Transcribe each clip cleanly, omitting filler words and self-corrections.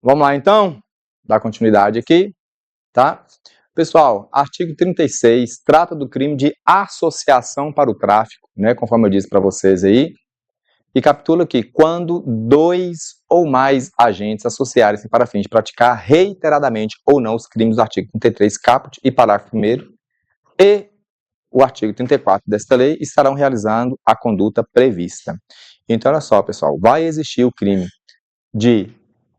Vamos lá, então? Dar continuidade aqui, tá? Pessoal, artigo 36 trata do crime de associação para o tráfico, né? Conforme eu disse para vocês aí. E capitula que quando dois ou mais agentes associarem-se para fins de praticar reiteradamente ou não os crimes do artigo 33, caput e parágrafo 1º, e o artigo 34 desta lei estarão realizando a conduta prevista. Então, olha só, pessoal, vai existir o crime de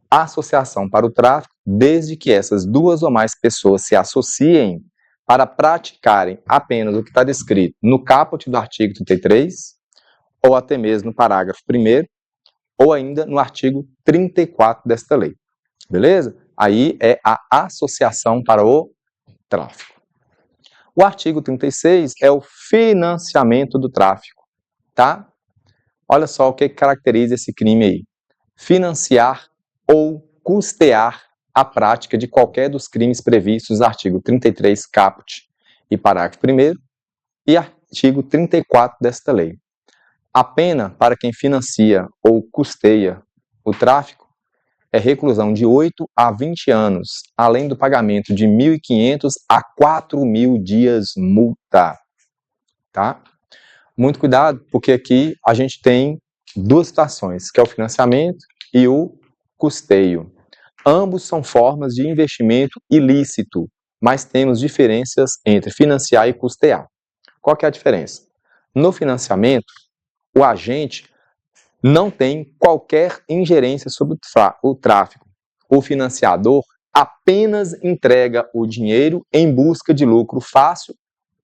associação para o tráfico, desde que essas duas ou mais pessoas se associem para praticarem apenas o que está descrito no caput do artigo 33, ou até mesmo no parágrafo 1º, ou ainda no artigo 34 desta lei. Beleza? Aí é a associação para o tráfico. O artigo 36 é o financiamento do tráfico, tá? Olha só o que caracteriza esse crime aí. Financiar ou custear a prática de qualquer dos crimes previstos no artigo 33 caput e parágrafo 1º e artigo 34 desta lei. A pena para quem financia ou custeia o tráfico é reclusão de 8 a 20 anos, além do pagamento de 1.500 a 4.000 dias multa, tá? Muito cuidado, porque aqui a gente tem duas situações, que é o financiamento e o custeio. Ambos são formas de investimento ilícito, mas temos diferenças entre financiar e custear. Qual que é a diferença? No financiamento, o agente não tem qualquer ingerência sobre o tráfico. O financiador apenas entrega o dinheiro em busca de lucro fácil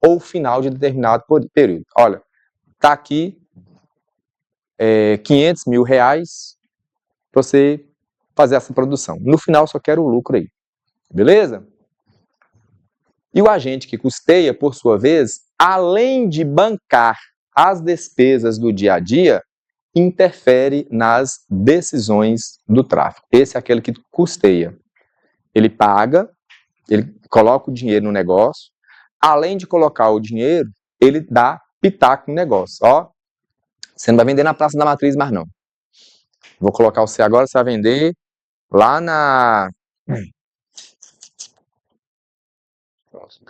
ou final de determinado período. Olha, está aqui 500 mil reais para você fazer essa produção. No final, só quero o lucro aí. Beleza? E o agente que custeia, por sua vez, além de bancar as despesas do dia a dia, interfere nas decisões do tráfico. Esse é aquele que custeia. Ele paga, ele coloca o dinheiro no negócio, além de colocar o dinheiro, ele dá pitaco no negócio. Ó, você não vai vender na Praça da Matriz mais não. Vou colocar você agora, você vai vender lá na...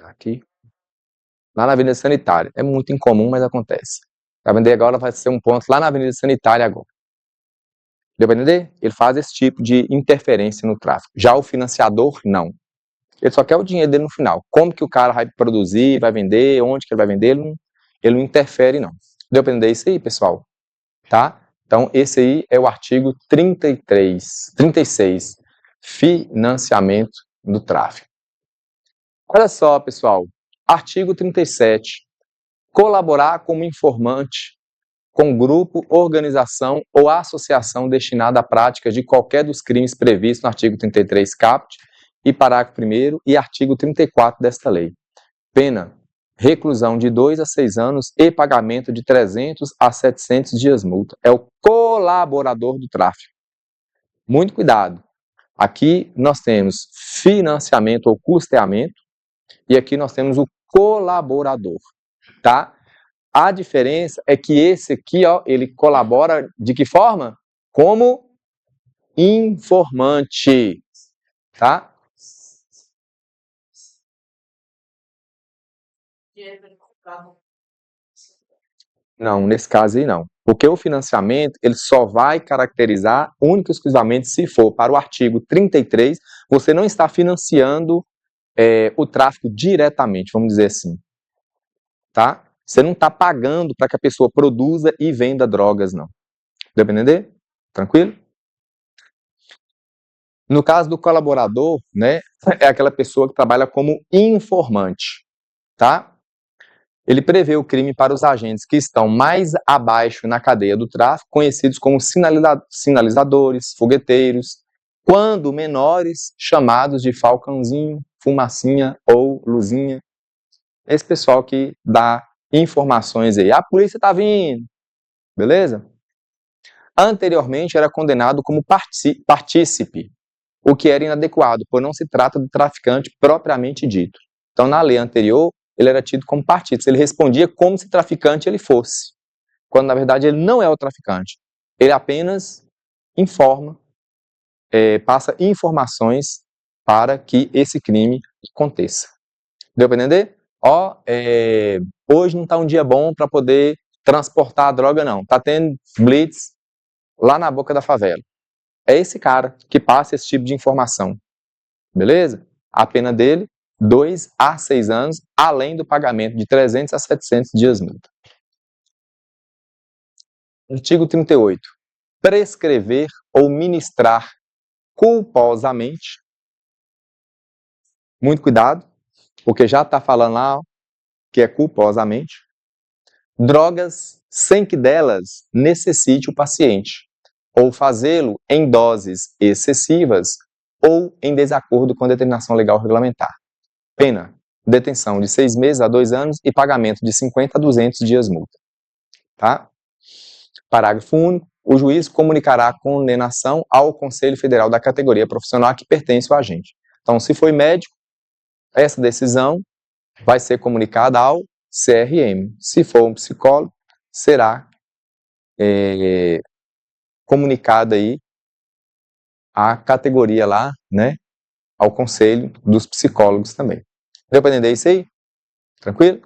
aqui. Lá na Avenida Sanitária. É muito incomum, mas acontece. Vai vender agora, vai ser um ponto lá na Avenida Sanitária agora. Deu para entender? Ele faz esse tipo de interferência no tráfico. Já o financiador, não. Ele só quer o dinheiro dele no final. Como que o cara vai produzir, vai vender, onde que ele vai vender, ele não interfere, não. Deu para entender isso aí, pessoal? Tá? Então, esse aí é o artigo 36, financiamento do tráfico. Olha só, pessoal, artigo 37, colaborar como informante com grupo, organização ou associação destinada à prática de qualquer dos crimes previstos no artigo 33 caput e parágrafo 1º e artigo 34 desta lei. Pena, reclusão de 2 a 6 anos e pagamento de 300 a 700 dias multa. É o colaborador do tráfico. Muito cuidado. Aqui nós temos financiamento ou custeamento e aqui nós temos o colaborador, tá? A diferença é que esse aqui, ó, ele colabora de que forma? Como informante, tá? Não, nesse caso aí não. Porque o financiamento, ele só vai caracterizar único e exclusivamente se for para o artigo 33, você não está financiando o tráfico diretamente, vamos dizer assim, tá? Você não está pagando para que a pessoa produza e venda drogas, não. Deu para entender? Tranquilo? No caso do colaborador, né, é aquela pessoa que trabalha como informante, tá? Ele prevê o crime para os agentes que estão mais abaixo na cadeia do tráfico, conhecidos como sinalizadores, fogueteiros, quando menores, chamados de falcãozinho, fumacinha ou luzinha. Esse pessoal que dá informações aí. A polícia está vindo, beleza? Anteriormente era condenado como partícipe, o que era inadequado, pois não se trata do traficante propriamente dito. Então, na lei anterior, ele era tido como partícipe, ele respondia como se traficante ele fosse, quando na verdade ele não é o traficante, ele apenas informa passa informações para que esse crime aconteça. Deu para entender? Hoje não está um dia bom para poder transportar a droga, não. Está tendo blitz lá na boca da favela. É esse cara que passa esse tipo de informação. Beleza? A pena dele, 2 a 6 anos, além do pagamento de 300 a 700 dias multa. Artigo 38. Prescrever ou ministrar culposamente. Muito cuidado, porque já está falando lá que é culposamente. Drogas sem que delas necessite o paciente, ou fazê-lo em doses excessivas ou em desacordo com a determinação legal regulamentar. Pena, detenção de 6 meses a 2 anos e pagamento de 50 a 200 dias multa. Tá? Parágrafo único. O juiz comunicará a condenação ao Conselho Federal da categoria profissional a que pertence o agente. Então, se foi médico, essa decisão vai ser comunicada ao CRM. Se for um psicólogo, será comunicada aí a categoria lá, né, ao Conselho dos Psicólogos também. Deu para entender isso aí? Tranquilo?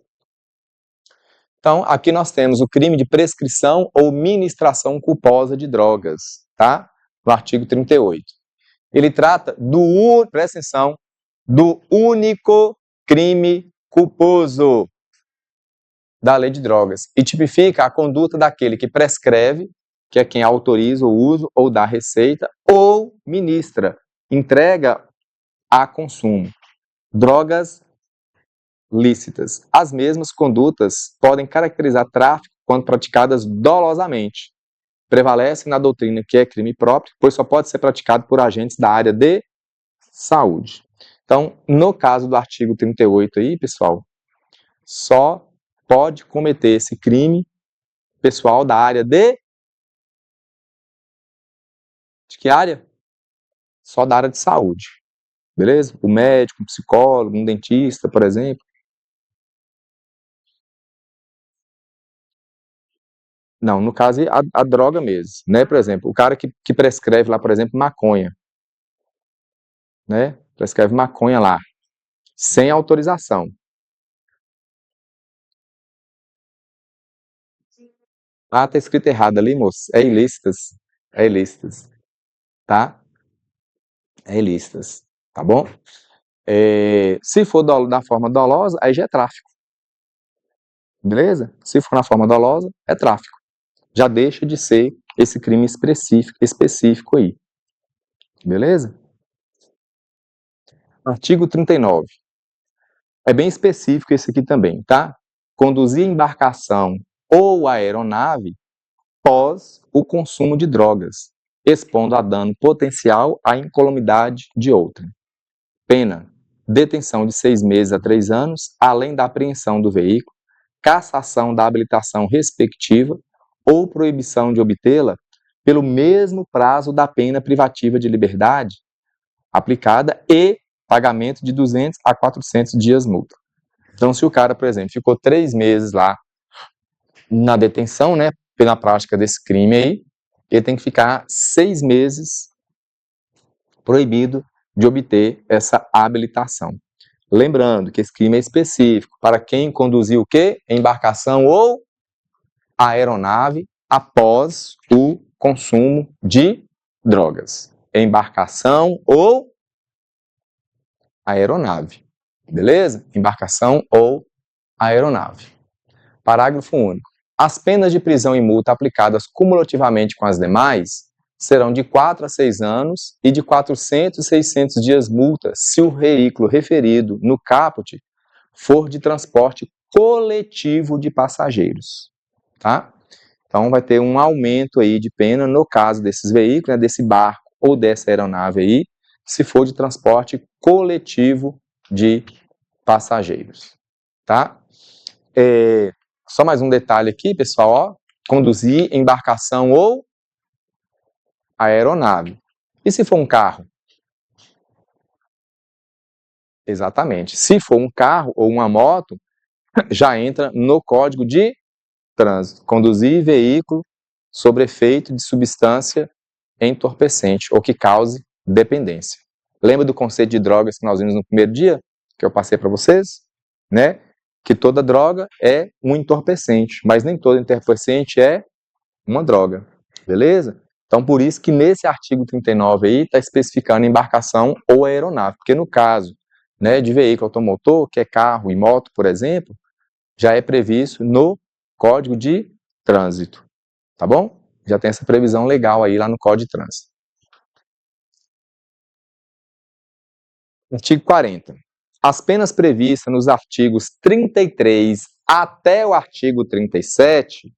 Então, aqui nós temos o crime de prescrição ou ministração culposa de drogas, tá? No artigo 38. Ele trata presta atenção, do único crime culposo da lei de drogas e tipifica a conduta daquele que prescreve, que é quem autoriza o uso ou dá receita, ou ministra, entrega a consumo drogas lícitas. As mesmas condutas podem caracterizar tráfico quando praticadas dolosamente. Prevalece na doutrina que é crime próprio, pois só pode ser praticado por agentes da área de saúde. Então, no caso do artigo 38 aí, pessoal, só pode cometer esse crime pessoal da área de que área? Só da área de saúde. Beleza? O médico, um psicólogo, um dentista, por exemplo. Não, no caso, a droga mesmo, né? Por exemplo, o cara que prescreve lá, por exemplo, maconha, né? Prescreve maconha lá, sem autorização. Ah, tá escrito errado ali, moço. É ilícitas. É ilícitas. Tá? É ilícitas. Tá bom? Se for da forma dolosa, aí já é tráfico. Beleza? Se for na forma dolosa, é tráfico. Já deixa de ser esse crime específico aí. Beleza? Artigo 39. É bem específico esse aqui também, tá? Conduzir embarcação ou aeronave pós o consumo de drogas, expondo a dano potencial à incolumidade de outrem. Pena, detenção de 6 meses a 3 anos, além da apreensão do veículo, cassação da habilitação respectiva ou proibição de obtê-la pelo mesmo prazo da pena privativa de liberdade aplicada e pagamento de 200 a 400 dias multa. Então, se o cara, por exemplo, ficou 3 meses lá na detenção, né, pela prática desse crime aí, ele tem que ficar 6 meses proibido de obter essa habilitação. Lembrando que esse crime é específico para quem conduziu o quê? Embarcação ou aeronave após o consumo de drogas. Embarcação ou aeronave. Beleza? Embarcação ou aeronave. Parágrafo único. As penas de prisão e multa aplicadas cumulativamente com as demais serão de 4 a 6 anos e de 400 a 600 dias multa se o veículo referido no caput for de transporte coletivo de passageiros, tá? Então vai ter um aumento aí de pena no caso desses veículos, né, desse barco ou dessa aeronave aí, se for de transporte coletivo de passageiros, tá? Só mais um detalhe aqui, pessoal, ó, conduzir embarcação ou aeronave. E se for um carro? Exatamente. Se for um carro ou uma moto, já entra no Código de Trânsito. Conduzir veículo sob efeito de substância entorpecente ou que cause dependência. Lembra do conceito de drogas que nós vimos no primeiro dia, que eu passei para vocês? Né? Que toda droga é um entorpecente, mas nem todo entorpecente é uma droga, beleza? Então, por isso que nesse artigo 39 aí está especificando embarcação ou aeronave, porque no caso, né, de veículo automotor, que é carro e moto, por exemplo, já é previsto no Código de Trânsito, tá bom? Já tem essa previsão legal aí lá no Código de Trânsito. Artigo 40. As penas previstas nos artigos 33 até o artigo 37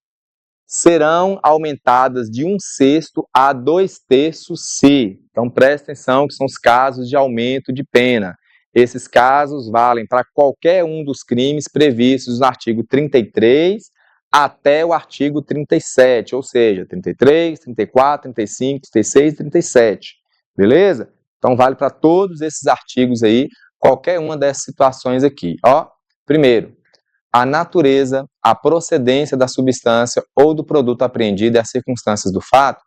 serão aumentadas de 1/6 a 2/3 se. Então, presta atenção que são os casos de aumento de pena. Esses casos valem para qualquer um dos crimes previstos no artigo 33 até o artigo 37, ou seja, 33, 34, 35, 36 e 37. Beleza? Então, vale para todos esses artigos aí, qualquer uma dessas situações aqui. Ó, primeiro, a natureza, a procedência da substância ou do produto apreendido e as circunstâncias do fato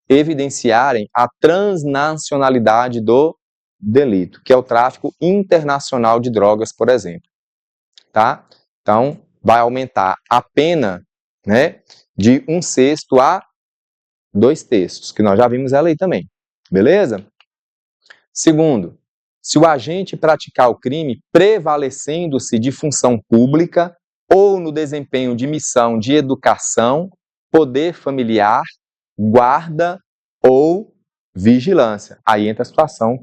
evidenciarem a transnacionalidade do delito, que é o tráfico internacional de drogas, por exemplo. Tá? Então, vai aumentar a pena, né, de 1/6 a 2/3, que nós já vimos ela aí também. Beleza? Segundo, se o agente praticar o crime prevalecendo-se de função pública ou no desempenho de missão de educação, poder familiar, guarda ou vigilância. Aí entra a situação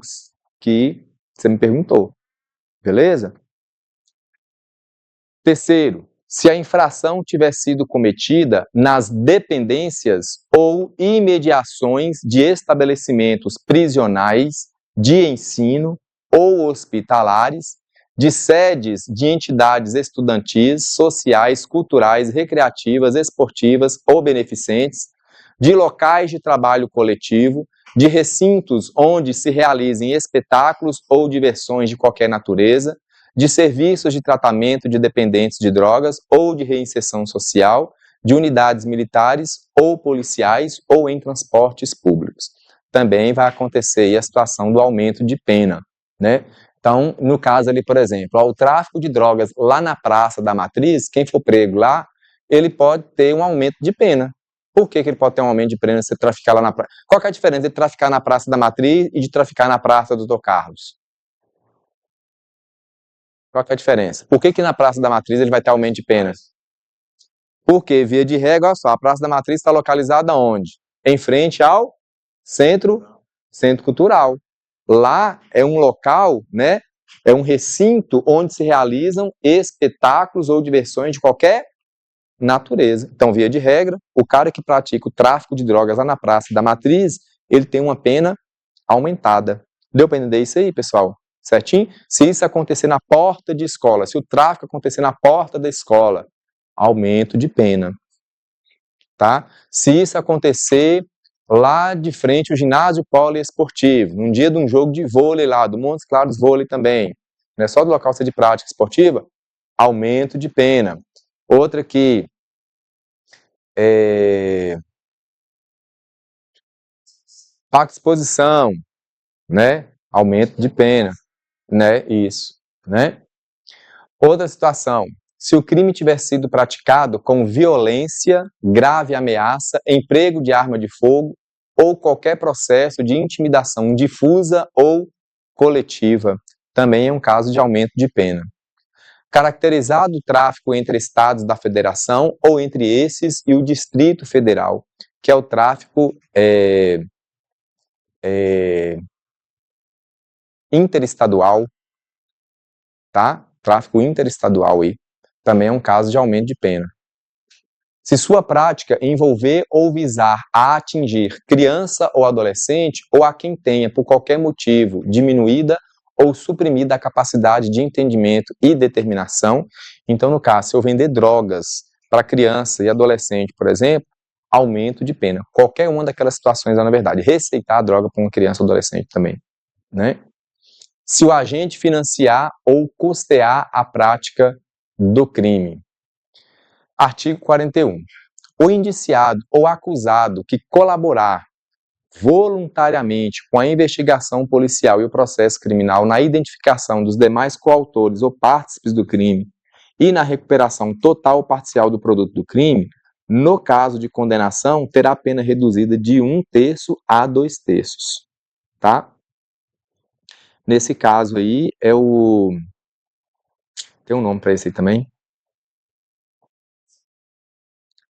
que você me perguntou. Beleza? Terceiro, se a infração tiver sido cometida nas dependências ou imediações de estabelecimentos prisionais, de ensino ou hospitalares, de sedes de entidades estudantis, sociais, culturais, recreativas, esportivas ou beneficentes, de locais de trabalho coletivo, de recintos onde se realizem espetáculos ou diversões de qualquer natureza, de serviços de tratamento de dependentes de drogas ou de reinserção social, de unidades militares ou policiais ou em transportes públicos. Também vai acontecer aí a situação do aumento de pena, né? Então, no caso ali, por exemplo, o tráfico de drogas lá na Praça da Matriz, quem for prego lá, ele pode ter um aumento de pena. Por que ele pode ter um aumento de pena se traficar lá na praça? Qual que é a diferença de traficar na Praça da Matriz e de traficar na Praça do Dr. Carlos? Qual que é a diferença? Por que na Praça da Matriz ele vai ter aumento de penas? Porque, via de regra, olha só, a Praça da Matriz está localizada onde? Em frente ao centro cultural. Lá é um local, né? É um recinto onde se realizam espetáculos ou diversões de qualquer natureza. Então, via de regra, o cara que pratica o tráfico de drogas lá na Praça da Matriz, ele tem uma pena aumentada. Deu para entender isso aí, pessoal? Certinho? Se isso acontecer na porta de escola, se o tráfico acontecer na porta da escola, aumento de pena. Tá? Se isso acontecer lá de frente ao ginásio poliesportivo, num dia de um jogo de vôlei lá, do Montes Claros Vôlei também, não é só do local ser de prática esportiva, aumento de pena. Outra que parque de exposição, né? Aumento de pena, né? Isso, né? Outra situação, se o crime tiver sido praticado com violência, grave ameaça, emprego de arma de fogo ou qualquer processo de intimidação difusa ou coletiva, também é um caso de aumento de pena. Caracterizado o tráfico entre estados da federação ou entre esses e o Distrito Federal, que é o tráfico interestadual, tá? Tráfico interestadual aí, também é um caso de aumento de pena. Se sua prática envolver ou visar a atingir criança ou adolescente ou a quem tenha, por qualquer motivo, diminuída ou suprimida a capacidade de entendimento e determinação, então, no caso, se eu vender drogas para criança e adolescente, por exemplo, aumento de pena. Qualquer uma daquelas situações, na verdade, receitar a droga para uma criança ou adolescente também, né? Se o agente financiar ou custear a prática do crime. Artigo 41. O indiciado ou acusado que colaborar, voluntariamente com a investigação policial e o processo criminal na identificação dos demais coautores ou partícipes do crime e na recuperação total ou parcial do produto do crime, no caso de condenação, terá a pena reduzida de 1/3 a 2/3, tá? Nesse caso aí, tem um nome para esse aí também?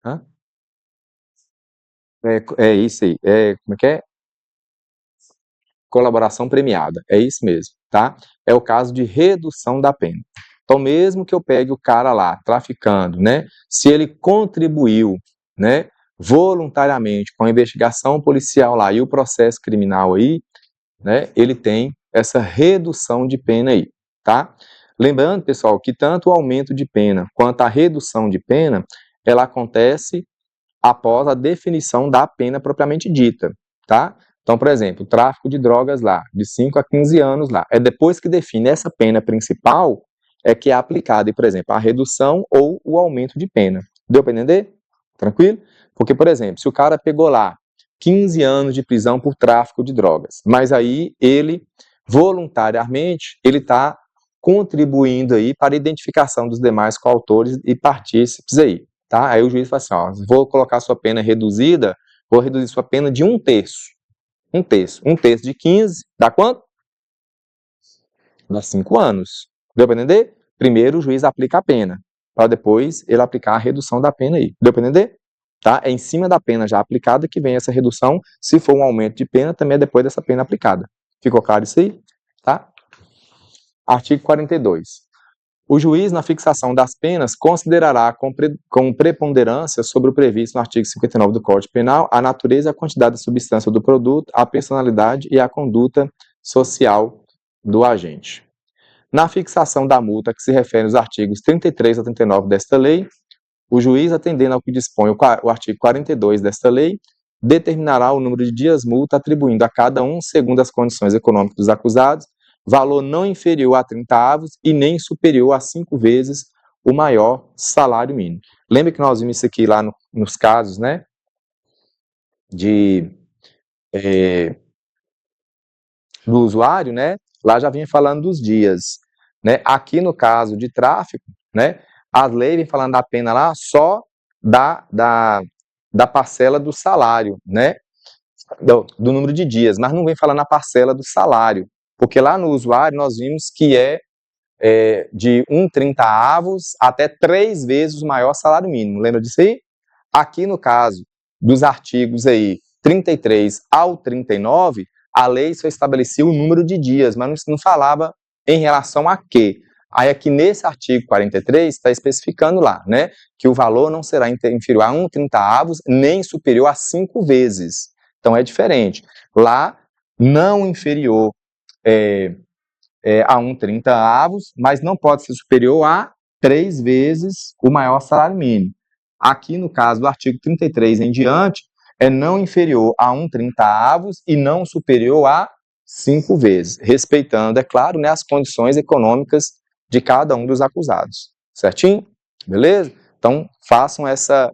Hã? É isso aí. Como é que é? Colaboração premiada. É isso mesmo, tá? É o caso de redução da pena. Então, mesmo que eu pegue o cara lá, traficando, né? Se ele contribuiu, né? Voluntariamente com a investigação policial lá e o processo criminal aí, né? Ele tem essa redução de pena aí, tá? Lembrando, pessoal, que tanto o aumento de pena quanto a redução de pena, ela acontece após a definição da pena propriamente dita, tá? Então, por exemplo, o tráfico de drogas lá, de 5 a 15 anos lá, é depois que define essa pena principal, é que é aplicada, por exemplo, a redução ou o aumento de pena. Deu para entender? Tranquilo? Porque, por exemplo, se o cara pegou lá 15 anos de prisão por tráfico de drogas, mas aí ele, voluntariamente, ele está contribuindo aí para a identificação dos demais coautores e partícipes aí, tá? Aí o juiz fala assim, ó, vou colocar sua pena reduzida, vou reduzir sua pena de 1/3. 1/3. 1/3 de 15, dá quanto? Dá 5 anos. Deu para entender? Primeiro o juiz aplica a pena, para depois ele aplicar a redução da pena aí. Deu para entender? Tá? É em cima da pena já aplicada que vem essa redução. Se for um aumento de pena, também é depois dessa pena aplicada. Ficou claro isso aí? Tá? Artigo 42. O juiz, na fixação das penas, considerará com preponderância sobre o previsto no artigo 59 do Código Penal a natureza e a quantidade da substância do produto, a personalidade e a conduta social do agente. Na fixação da multa que se refere aos artigos 33 a 39 desta lei, o juiz, atendendo ao que dispõe o artigo 42 desta lei, determinará o número de dias multa, atribuindo a cada um, segundo as condições econômicas dos acusados, valor não inferior a 30 avos e nem superior a 5 vezes o maior salário mínimo. Lembra que nós vimos isso aqui lá nos casos, né, do usuário, né, lá já vinha falando dos dias, né, aqui no caso de tráfico, né, as leis vêm falando da pena lá só da parcela do salário, né, do número de dias, mas não vem falando na parcela do salário, porque lá no usuário nós vimos que de 1,30 avos até 3 vezes o maior salário mínimo, lembra disso aí? Aqui no caso dos artigos aí 33 ao 39, a lei só estabelecia o número de dias, mas não falava em relação a quê. Aí aqui nesse artigo 43 está especificando lá, né, que o valor não será inferior a 1,30 avos, nem superior a 5 vezes. Então é diferente. Lá, não inferior a 1,30 avos, mas não pode ser superior a 3 vezes o maior salário mínimo. Aqui, no caso do artigo 33 em diante, é não inferior a 1,30 avos e não superior a 5 vezes, respeitando, é claro, né, as condições econômicas de cada um dos acusados. Certinho? Beleza? Então, façam essa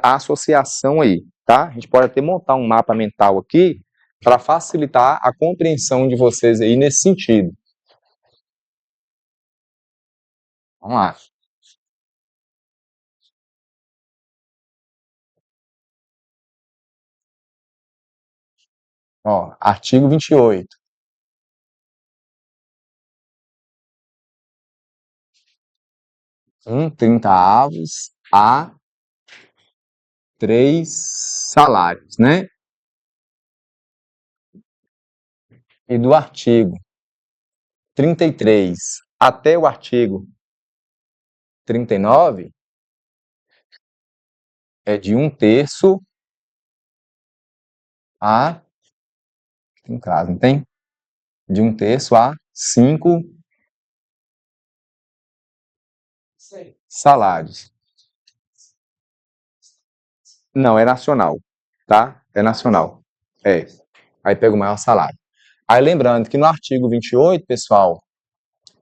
associação aí, tá? A gente pode até montar um mapa mental aqui para facilitar a compreensão de vocês aí nesse sentido. Vamos lá. Ó, artigo 28. 30 avos a 3 salários, né? E do artigo 33 até o artigo 39 é de 1/3 a, em caso, não tem? De 1/3 a 5 salários. Não, é nacional, tá? É nacional. É. Aí pega o maior salário. Aí lembrando que no artigo 28, pessoal,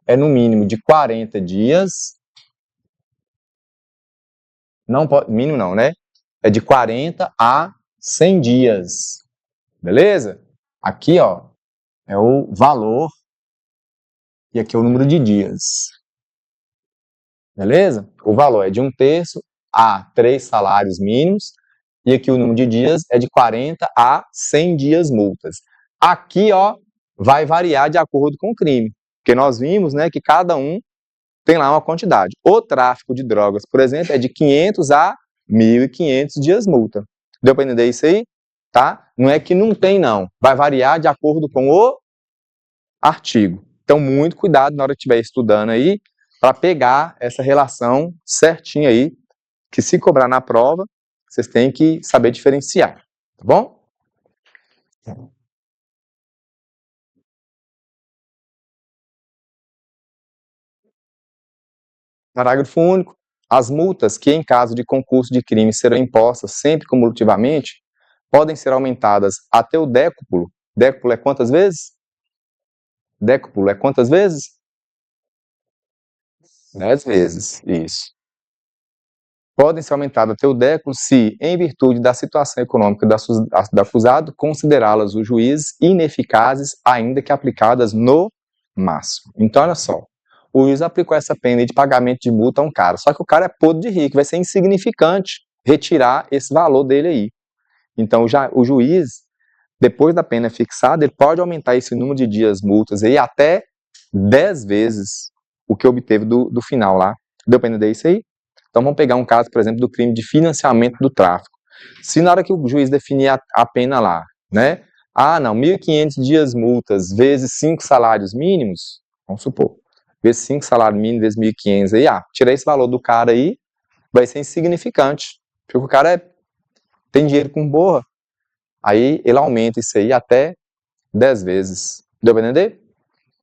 é no mínimo de 40 dias. Não pode, mínimo não, né? É de 40 a 100 dias. Beleza? Aqui, ó, é o valor e aqui é o número de dias. Beleza? O valor é de 1/3 a 3 salários mínimos e aqui o número de dias é de 40 a 100 dias multas. Aqui, ó, vai variar de acordo com o crime, porque nós vimos, né, que cada um tem lá uma quantidade. O tráfico de drogas, por exemplo, é de 500 a 1.500 dias multa. Deu para entender isso aí? Tá? Não é que não tem, não. Vai variar de acordo com o artigo. Então, muito cuidado na hora que estiver estudando aí, para pegar essa relação certinha aí, que se cobrar na prova, vocês têm que saber diferenciar. Tá bom? Parágrafo único. As multas que, em caso de concurso de crime, serão impostas sempre cumulativamente, podem ser aumentadas até o décuplo. Décuplo é quantas vezes? Décuplo é quantas vezes? 10 vezes, isso. Podem ser aumentadas até o décuplo se, em virtude da situação econômica do acusado, considerá-las o juiz ineficazes, ainda que aplicadas no máximo. Então, olha só, o juiz aplicou essa pena de pagamento de multa a um cara, só que o cara é podre de rico, vai ser insignificante retirar esse valor dele aí. Então, o juiz, depois da pena fixada, ele pode aumentar esse número de dias multas aí até 10 vezes o que obteve do final lá. Deu para entender isso aí? Então, vamos pegar um caso, por exemplo, do crime de financiamento do tráfico. Se na hora que o juiz definir a pena lá, né? Ah, não, 1.500 dias multas vezes 5 salários mínimos, vamos supor, vezes 5 salários mínimos, vezes 1.500 aí, tirar esse valor do cara aí, vai ser insignificante, porque o cara tem dinheiro com borra, aí ele aumenta isso aí até 10 vezes. Deu para entender?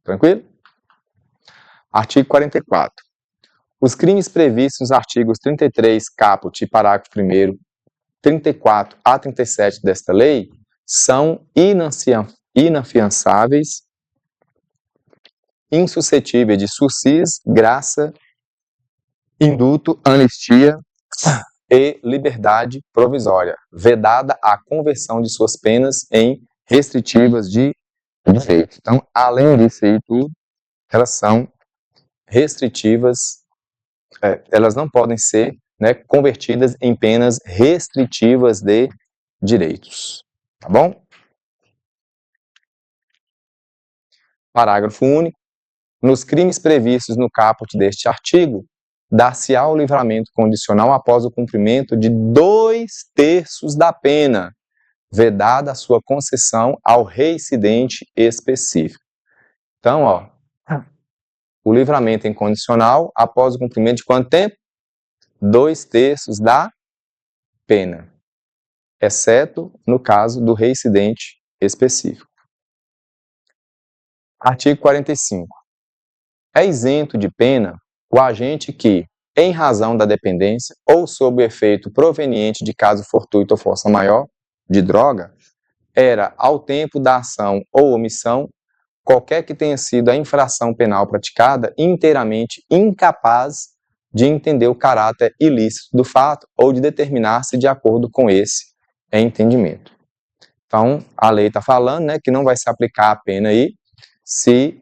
Tranquilo? Artigo 44. Os crimes previstos nos artigos 33, caput, parágrafo 1º, 34 a 37 desta lei são inafiançáveis, insuscetíveis de sursis, graça, induto, anistia e liberdade provisória, vedada a conversão de suas penas em restritivas de direito. Então, além disso aí tudo, elas são restritivas, elas não podem ser, né, convertidas em penas restritivas de direitos. Tá bom? Parágrafo único. Nos crimes previstos no caput deste artigo, dar-se-á o livramento condicional após o cumprimento de 2/3 da pena, vedada a sua concessão ao reincidente específico. Então, ó, o livramento é incondicional após o cumprimento de quanto tempo? 2/3 da pena, exceto no caso do reincidente específico. Artigo 45. É isento de pena o agente que, em razão da dependência ou sob o efeito proveniente de caso fortuito ou força maior de droga, era, ao tempo da ação ou omissão, qualquer que tenha sido a infração penal praticada, inteiramente incapaz de entender o caráter ilícito do fato ou de determinar-se de acordo com esse entendimento. Então, a lei está falando, né, que não vai se aplicar a pena aí se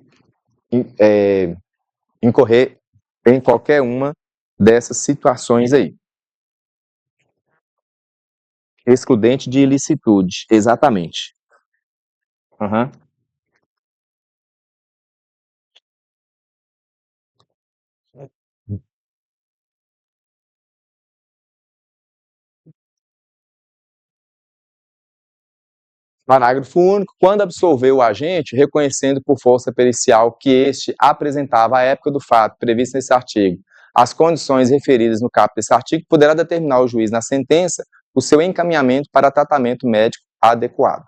incorrer em qualquer uma dessas situações aí. Excludente de ilicitude, exatamente. Uhum. Parágrafo único. Quando absolveu o agente, reconhecendo por força pericial que este apresentava, à época do fato previsto nesse artigo, as condições referidas no caput desse artigo, poderá determinar o juiz na sentença o seu encaminhamento para tratamento médico adequado.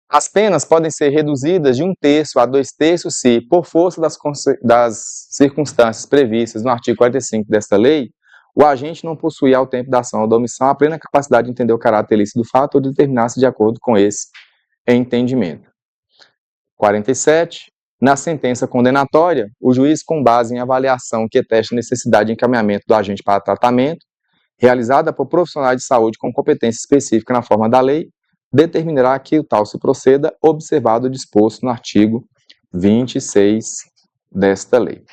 As penas podem ser reduzidas de 1/3 a 2/3 se, por força das circunstâncias previstas no artigo 45 desta lei, o agente não possuir ao tempo da ação ou da omissão a plena capacidade de entender o caráter ilícito do fato ou de determinar-se de acordo com esse entendimento. 47. Na sentença condenatória, o juiz, com base em avaliação que ateste a necessidade de encaminhamento do agente para tratamento, realizada por profissionais de saúde com competência específica na forma da lei, determinará que o tal se proceda observado o disposto no artigo 26 desta lei.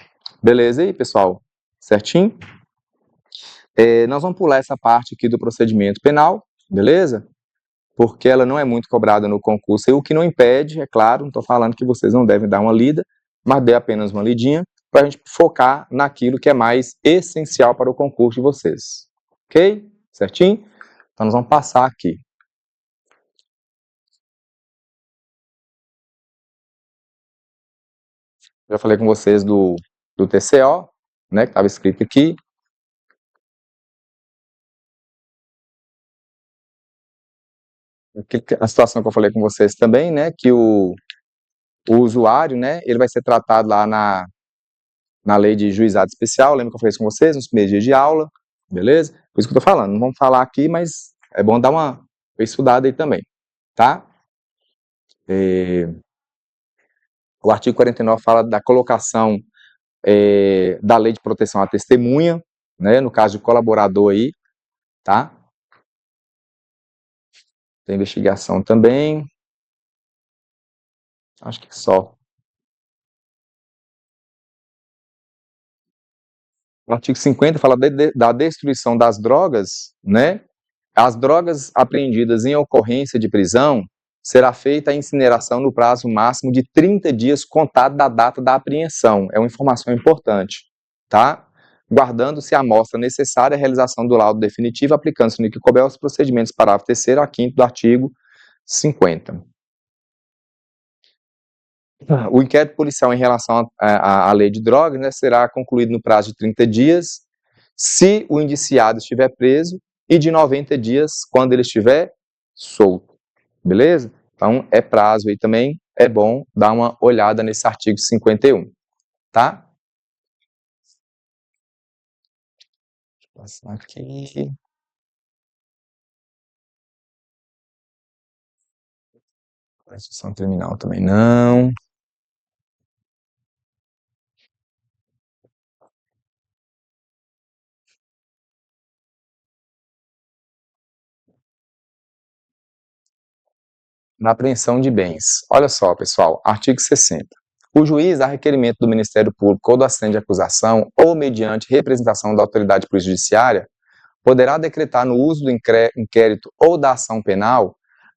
Beleza aí, pessoal? Certinho? Nós vamos pular essa parte aqui do procedimento penal, beleza? Porque ela não é muito cobrada no concurso, e o que não impede, é claro, não estou falando que vocês não devem dar uma lida, mas dê apenas uma lidinha, para a gente focar naquilo que é mais essencial para o concurso de vocês. Ok? Certinho? Então, nós vamos passar aqui. Já falei com vocês do TCO, né, que estava escrito aqui. A situação que eu falei com vocês também, né, que o usuário, né, ele vai ser tratado lá na lei de juizado especial, lembra que eu falei isso com vocês, nos primeiros dias de aula, beleza? Por isso que eu tô falando, não vamos falar aqui, mas é bom dar uma estudada aí também, tá? O artigo 49 fala da colocação da lei de proteção à testemunha, né, no caso de colaborador aí, tá? Tem investigação também, acho que só. O artigo 50 fala da destruição das drogas, né? As drogas apreendidas em ocorrência de prisão será feita a incineração no prazo máximo de 30 dias contado da data da apreensão. É uma informação importante, tá? Guardando-se a amostra necessária à realização do laudo definitivo, aplicando-se no que couber os procedimentos parágrafo 3º a 5º do artigo 50. O inquérito policial em relação à lei de drogas, né, será concluído no prazo de 30 dias, se o indiciado estiver preso, e de 90 dias quando ele estiver solto, beleza? Então, é prazo aí também, é bom dar uma olhada nesse artigo 51, tá? Deixa eu passar aqui. Constituição criminal também não. Na apreensão de bens. Olha só, pessoal, artigo 60. O juiz, a requerimento do Ministério Público ou do assistente de acusação, ou mediante representação da autoridade judiciária, poderá decretar no uso do inquérito ou da ação penal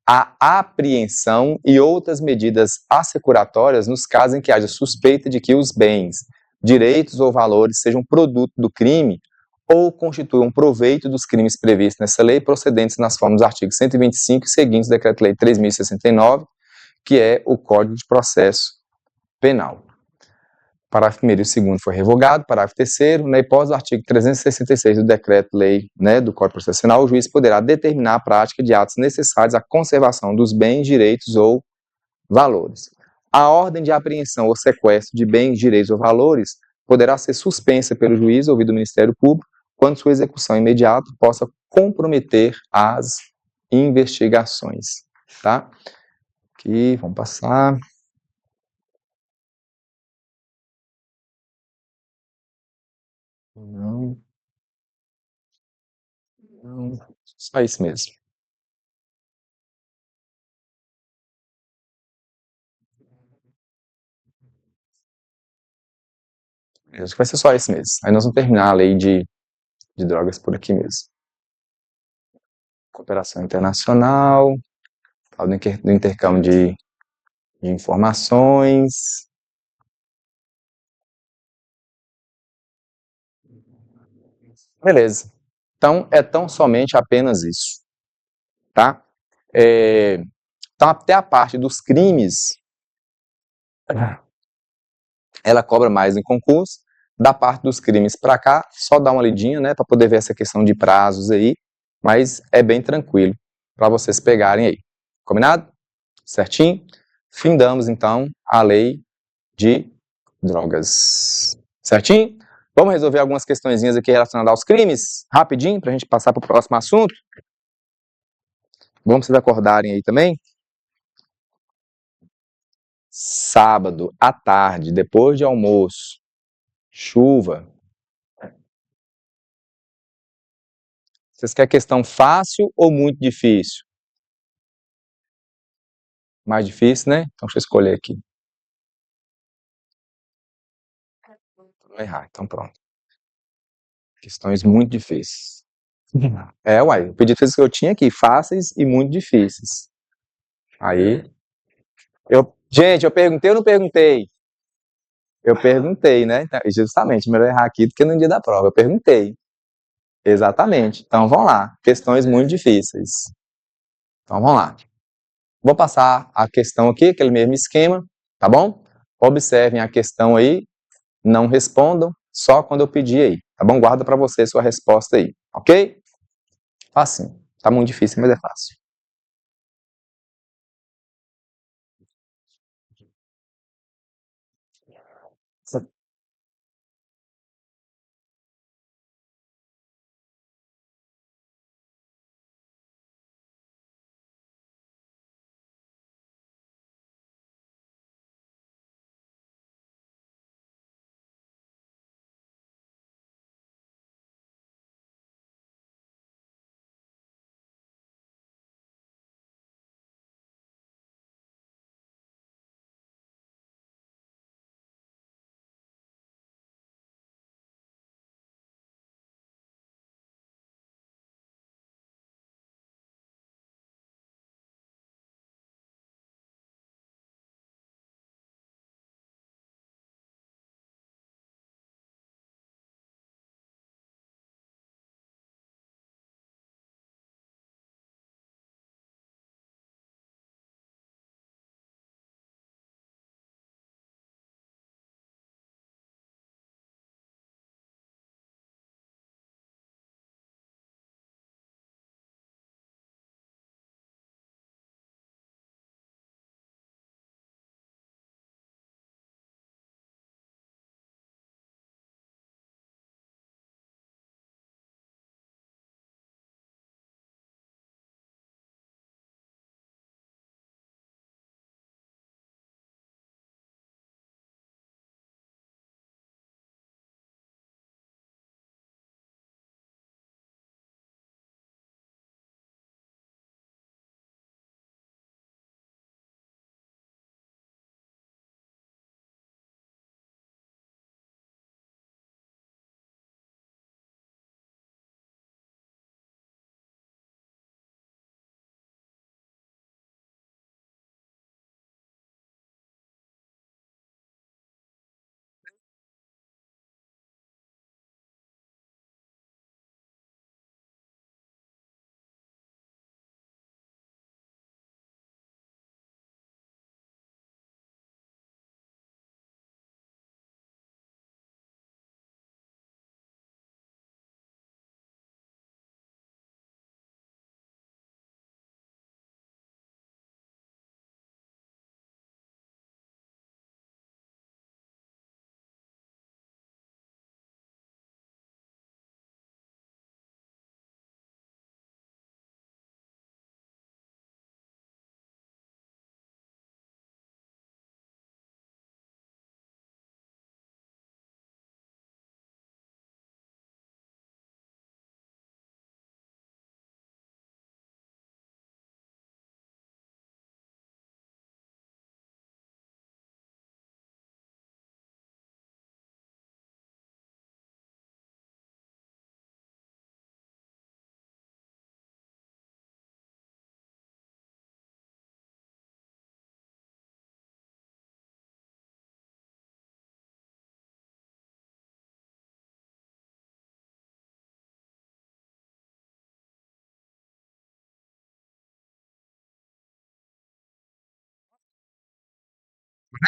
a apreensão e outras medidas assecuratórias nos casos em que haja suspeita de que os bens, direitos ou valores sejam produto do crime ou constituam proveito dos crimes previstos nessa lei, procedentes nas formas dos artigos 125 e seguintes do Decreto-Lei 3.069, que é o Código de Processo Penal. Parágrafo 1º e 2º foi revogado. Parágrafo 3º, na hipótese do artigo 366 do Decreto-Lei, né, do Código Processual, o juiz poderá determinar a prática de atos necessários à conservação dos bens, direitos ou valores. A ordem de apreensão ou sequestro de bens, direitos ou valores poderá ser suspensa pelo juiz ouvido do Ministério Público quando sua execução imediata possa comprometer as investigações, tá? Aqui, vamos passar. Não, não, só isso mesmo. Acho que vai ser só esse mês. Aí nós vamos terminar a lei de drogas por aqui mesmo. Cooperação internacional, tal do intercâmbio de informações. Beleza. Então, é tão somente apenas isso, tá? Então, até a parte dos crimes, ela cobra mais em concurso. Da parte dos crimes para cá, só dá uma lidinha, né, para poder ver essa questão de prazos aí, mas é bem tranquilo para vocês pegarem aí. Combinado? Certinho? Findamos, então, a lei de drogas. Certinho? Vamos resolver algumas questõezinhas aqui relacionadas aos crimes, rapidinho, para a gente passar para o próximo assunto. Vamos vocês acordarem aí também? Sábado, à tarde, depois de almoço, chuva. Vocês querem questão fácil ou muito difícil? Mais difícil, né? Então deixa eu escolher aqui. Vou errar, então pronto. Questões muito difíceis. Uai, o pedido que eu tinha aqui, fáceis e muito difíceis. Aí, gente, eu perguntei ou não perguntei? Eu perguntei, né? Então, justamente, melhor errar aqui do que no dia da prova. Eu perguntei. Exatamente. Então, vamos lá. Questões muito difíceis. Então, vamos lá. Vou passar a questão aqui, aquele mesmo esquema, tá bom? Observem a questão aí, não respondam, só quando eu pedir aí, tá bom? Guarda para você sua resposta aí, ok? Fácil. Tá muito difícil, mas é fácil.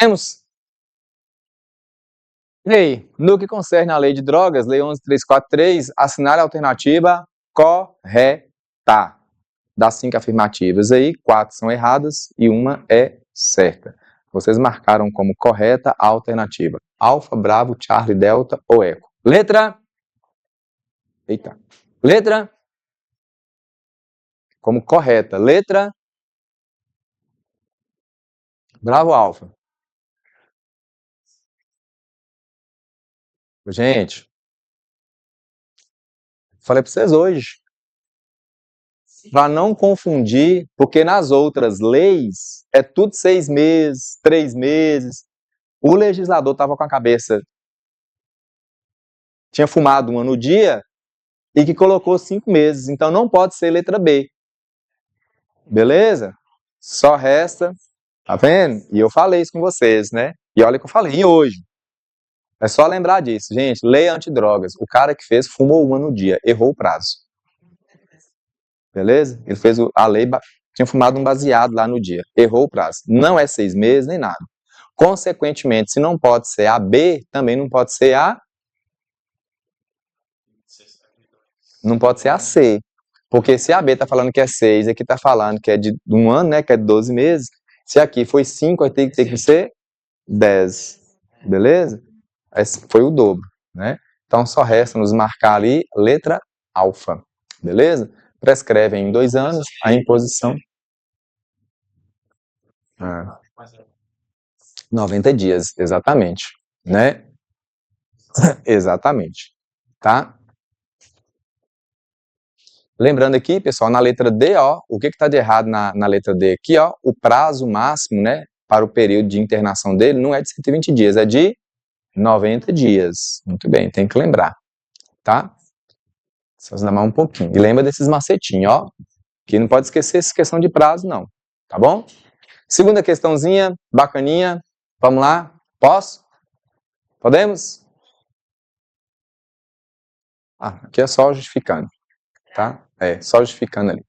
Vamos? E aí, no que concerne à lei de drogas, lei 11.343, assinale a alternativa correta. Das 5 afirmativas aí, 4 são erradas e uma é certa. Vocês marcaram como correta a alternativa Alfa, Bravo, Charlie, Delta ou Eco. Letra? Eita. Letra? Como correta. Letra? Bravo, Alfa. Gente, falei para vocês hoje. Para não confundir, porque nas outras leis é tudo 6 meses, 3 meses. O legislador estava com a cabeça, tinha fumado uma no dia e que colocou 5 meses. Então não pode ser letra B. Beleza? Só resta, tá vendo? E eu falei isso com vocês, né? E olha que eu falei, e hoje? É só lembrar disso, gente. Lei antidrogas. O cara que fez fumou uma no dia, errou o prazo. Beleza? Ele fez a lei, tinha fumado um baseado lá no dia, errou o prazo. Não é 6 meses nem nada. Consequentemente, se não pode ser a B, também não pode ser a. Não pode ser a C. Porque se a B está falando que é 6, aqui está falando que é de 1 ano, né? Que é de 12 meses. Se aqui foi 5, vai ter que ser 10. Beleza? Esse foi o dobro, né? Então só resta nos marcar ali letra alfa. Beleza? Prescreve em 2 anos a imposição. 90 dias, exatamente, né? Exatamente, tá? Lembrando aqui, pessoal, na letra D, ó, o que está de errado na letra D aqui, ó? O prazo máximo, né, para o período de internação dele não é de 120 dias, é de 90 dias. Muito bem, tem que lembrar, tá? Só lembrar um pouquinho. E lembra desses macetinhos, ó, que não pode esquecer essa questão de prazo, não, tá bom? Segunda questãozinha, bacaninha. Vamos lá? Posso? Podemos? Ah, aqui é só justificando, tá? É, só justificando ali.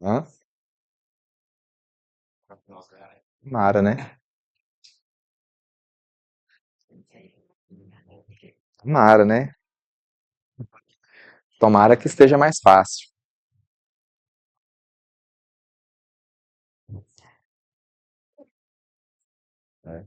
Hã? Tomara, né? Tomara, né? Tomara que esteja mais fácil. É.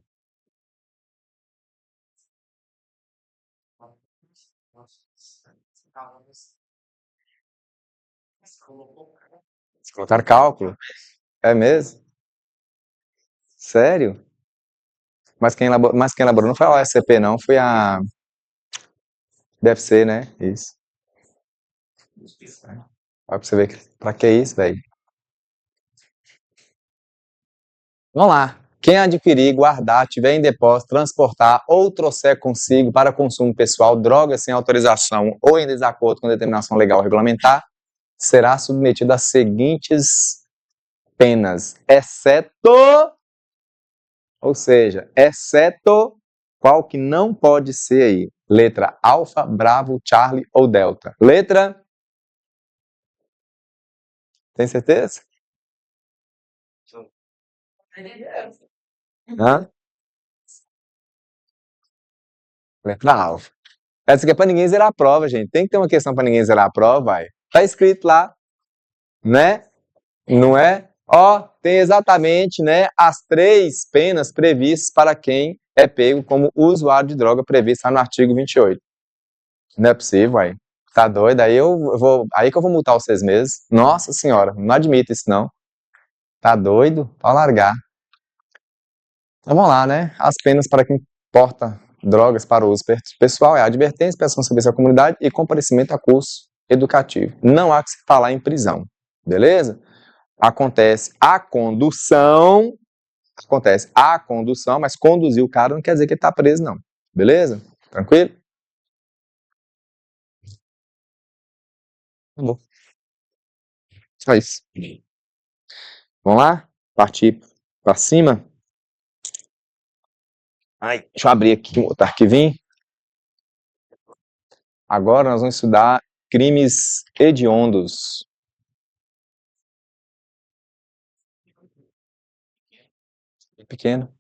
Se colocar cálculo. É mesmo? Sério? Mas quem elaborou não foi a OSCP, não. Foi a. Deve ser, né? Isso. Olha pra você ver pra que isso, velho. Vamos lá. Quem adquirir, guardar, tiver em depósito, transportar ou trouxer consigo para consumo pessoal drogas sem autorização ou em desacordo com determinação legal ou regulamentar, será submetido às seguintes penas, exceto, ou seja, exceto qual que não pode ser aí? Letra alfa, bravo, Charlie ou delta. Letra, tem certeza? Hã? Letra alfa. Essa aqui é para ninguém zerar a prova, gente. Tem que ter uma questão para ninguém zerar a prova, vai. Tá escrito lá, né? Não é? Ó, tem exatamente, né, as 3 penas previstas para quem é pego como usuário de droga prevista no artigo 28. Não é possível, aí. Tá doido? Aí que eu vou multar os 6 meses. Nossa senhora, não admito isso não. Tá doido? Pode largar. Então vamos lá, né? As penas para quem porta drogas para o uso pessoal é advertência, prestação de serviço à comunidade e comparecimento a curso educativo. Não há que se falar em prisão. Beleza? Acontece a condução, mas conduzir o cara não quer dizer que ele tá preso, não. Beleza? Tranquilo? Tá bom. Só isso. Vamos lá? Partir para cima? Ai, deixa eu abrir aqui um outro arquivinho. Agora nós vamos estudar crimes hediondos. Pequeno.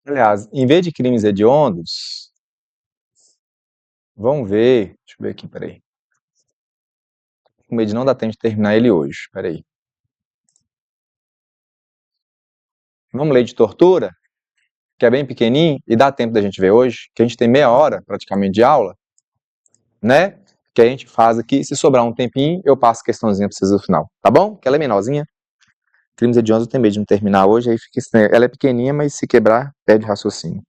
Aliás, em vez de crimes hediondos, vamos ver. Deixa eu ver aqui, peraí. Com medo de não dar tempo de terminar ele hoje. Peraí. Vamos ler de tortura, que é bem pequenininho e dá tempo da gente ver hoje, que a gente tem meia hora praticamente de aula, né? Que a gente faz aqui. Se sobrar um tempinho, eu passo a questãozinha para vocês no final, tá bom? Que ela é menorzinha. Crimes hediondos eu tenho medo de não terminar hoje, aí fica estranho. Ela é pequenininha, mas se quebrar, perde raciocínio.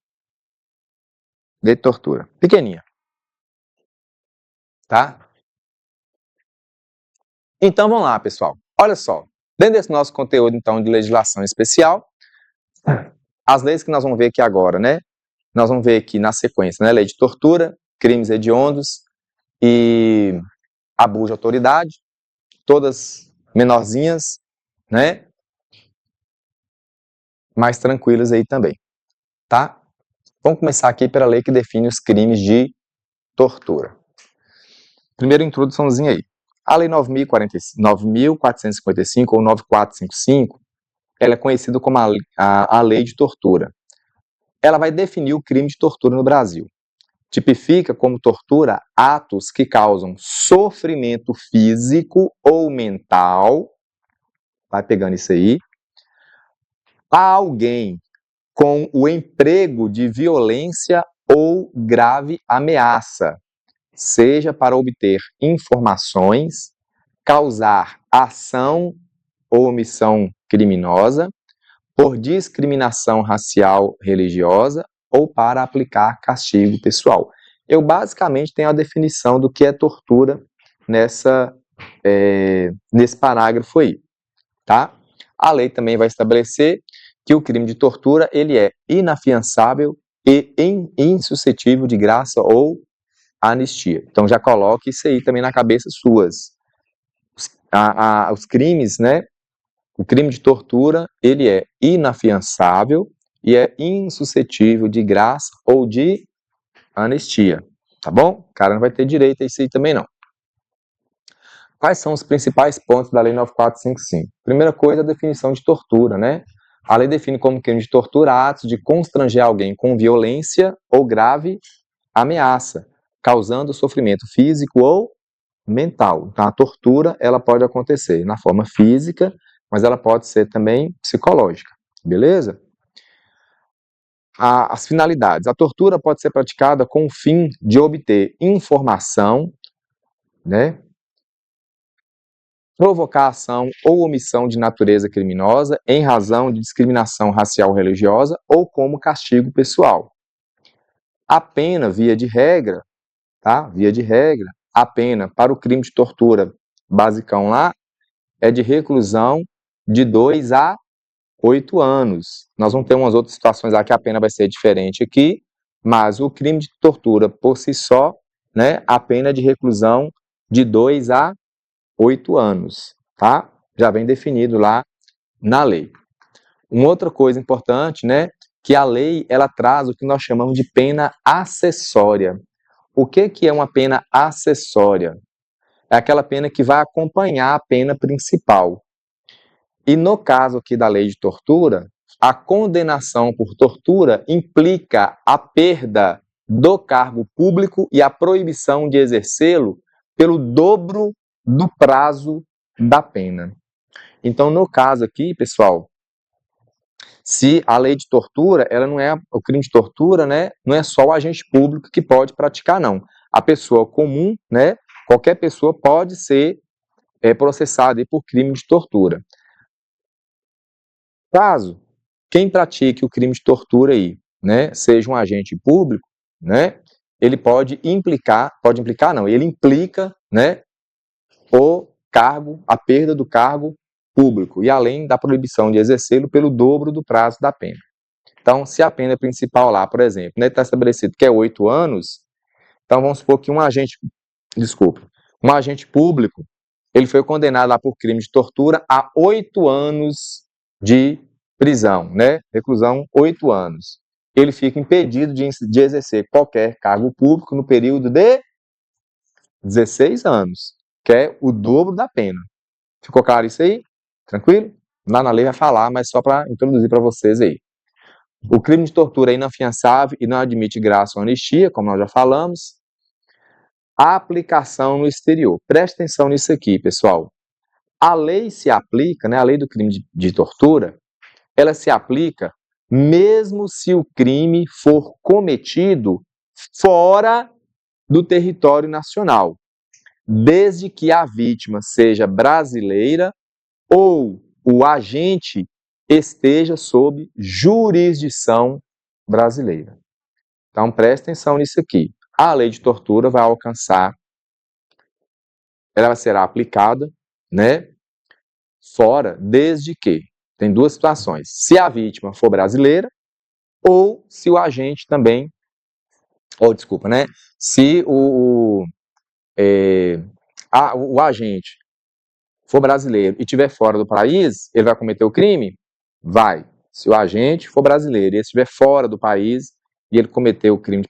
Lei de tortura. Pequenininha. Tá? Então vamos lá, pessoal. Olha só. Dentro desse nosso conteúdo, então, de legislação especial, as leis que nós vamos ver aqui agora, né? Nós vamos ver aqui na sequência, né? Lei de tortura, crimes hediondos e abuso de autoridade, todas menorzinhas, né? Mais tranquilas aí também, tá? Vamos começar aqui pela lei que define os crimes de tortura. Primeira introduçãozinha aí. A Lei 9.455 ou 9.455, ela é conhecida como a Lei de Tortura. Ela vai definir o crime de tortura no Brasil. Tipifica como tortura atos que causam sofrimento físico ou mental, vai pegando isso aí, a alguém com o emprego de violência ou grave ameaça, seja para obter informações, causar ação ou omissão criminosa, por discriminação racial, religiosa ou para aplicar castigo pessoal. Eu basicamente tenho a definição do que é tortura nesse parágrafo aí, tá? A lei também vai estabelecer que o crime de tortura ele é inafiançável e insuscetível de graça ou anistia. Então já coloque isso aí também na cabeça suas. Os crimes, né? O crime de tortura, ele é inafiançável e é insuscetível de graça ou de anistia, tá bom? O cara não vai ter direito a isso aí também não. Quais são os principais pontos da Lei 9.455? Primeira coisa, a definição de tortura, né? A lei define como crime de tortura atos de constranger alguém com violência ou grave ameaça, causando sofrimento físico ou mental. Então, a tortura, ela pode acontecer na forma física, mas ela pode ser também psicológica, beleza? As finalidades. A tortura pode ser praticada com o fim de obter informação, né? Provocar ação ou omissão de natureza criminosa em razão de discriminação racial ou religiosa ou como castigo pessoal. A pena, via de regra, tá? Via de regra, a pena para o crime de tortura basicão lá é de reclusão de 2 a 8 anos. Nós vamos ter umas outras situações lá que a pena vai ser diferente aqui, mas o crime de tortura por si só, né, a pena é de reclusão de 2 a 8 anos, tá? Já vem definido lá na lei. Uma outra coisa importante, né, que a lei ela traz o que nós chamamos de pena acessória. O que é uma pena acessória? É aquela pena que vai acompanhar a pena principal. E no caso aqui da lei de tortura, a condenação por tortura implica a perda do cargo público e a proibição de exercê-lo pelo dobro do prazo da pena. Então, no caso aqui, pessoal, se a lei de tortura, ela não é o crime de tortura, né? Não é só o agente público que pode praticar, não. A pessoa comum, né? Qualquer pessoa pode ser processada por crime de tortura. Caso quem pratique o crime de tortura aí, né, seja um agente público, né, ele pode implicar não, ele implica, né, o cargo, a perda do cargo público e além da proibição de exercê-lo pelo dobro do prazo da pena. Então, se a pena principal lá, por exemplo, né, está estabelecido que é 8 anos, então vamos supor que um agente público, ele foi condenado lá por crime de tortura a 8 anos de prisão, né? Reclusão, 8 anos. Ele fica impedido de exercer qualquer cargo público no período de 16 anos. que é o dobro da pena. Ficou claro isso aí? Tranquilo? Lá na lei vai falar, mas só para introduzir para vocês aí. O crime de tortura é inafiançável e não admite graça ou anistia, como nós já falamos. A aplicação no exterior. Preste atenção nisso aqui, pessoal. A lei se aplica, né, a lei do crime de tortura, ela se aplica mesmo se o crime for cometido fora do território nacional, desde que a vítima seja brasileira ou o agente esteja sob jurisdição brasileira. Então, preste atenção nisso aqui. A lei de tortura vai alcançar, ela será aplicada, né, fora, desde que, tem duas situações, se a vítima for brasileira ou se o agente também, ou desculpa, né, se o agente for brasileiro e estiver fora do país, ele vai cometer o crime? Vai. Se o agente for brasileiro e estiver fora do país e ele cometer o crime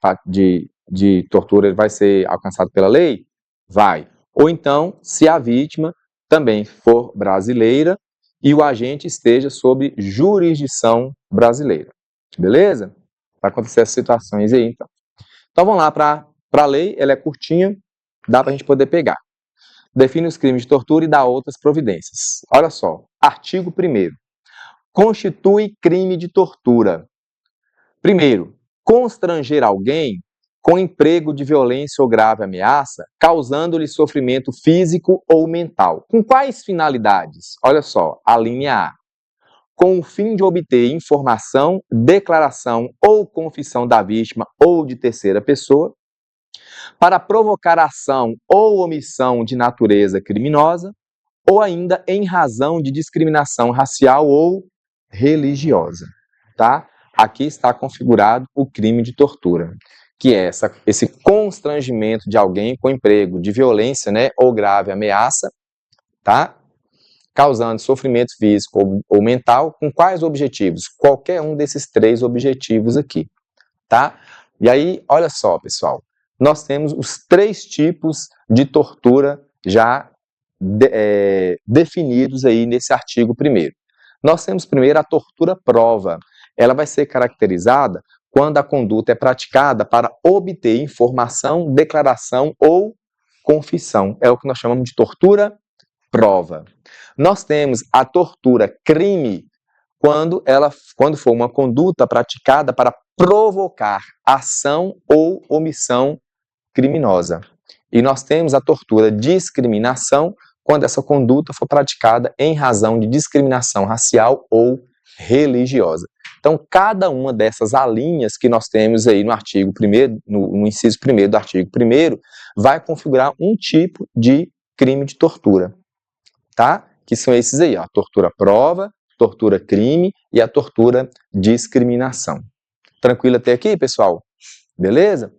de tortura, ele vai ser alcançado pela lei? Vai. Ou então, se a vítima também for brasileira e o agente esteja sob jurisdição brasileira. Beleza? Vai acontecer essas situações aí, então. Então, vamos lá para a lei, ela é curtinha, dá para a gente poder pegar. Define os crimes de tortura e dá outras providências. Olha só, artigo 1º. Constitui crime de tortura. Primeiro, constranger alguém com emprego de violência ou grave ameaça, causando-lhe sofrimento físico ou mental. Com quais finalidades? Olha só, a linha A. Com o fim de obter informação, declaração ou confissão da vítima ou de terceira pessoa, para provocar ação ou omissão de natureza criminosa, ou ainda em razão de discriminação racial ou religiosa, tá? Aqui está configurado o crime de tortura, que é esse constrangimento de alguém com emprego de violência, né, ou grave ameaça, tá? Causando sofrimento físico ou mental, com quais objetivos? Qualquer um desses 3 objetivos aqui, tá? E aí, olha só, pessoal, nós temos os 3 tipos de tortura já definidos aí nesse artigo 1º. Nós temos primeiro a tortura prova. Ela vai ser caracterizada quando a conduta é praticada para obter informação, declaração ou confissão. É o que nós chamamos de tortura prova. Nós temos a tortura crime quando for uma conduta praticada para provocar ação ou omissão criminosa. E nós temos a tortura discriminação quando essa conduta for praticada em razão de discriminação racial ou religiosa. Então, cada uma dessas alíneas que nós temos aí no artigo 1º, no inciso 1º do artigo 1º, vai configurar um tipo de crime de tortura, tá? Que são esses aí, ó, a tortura prova, tortura crime e a tortura discriminação. Tranquilo até aqui, pessoal? Beleza?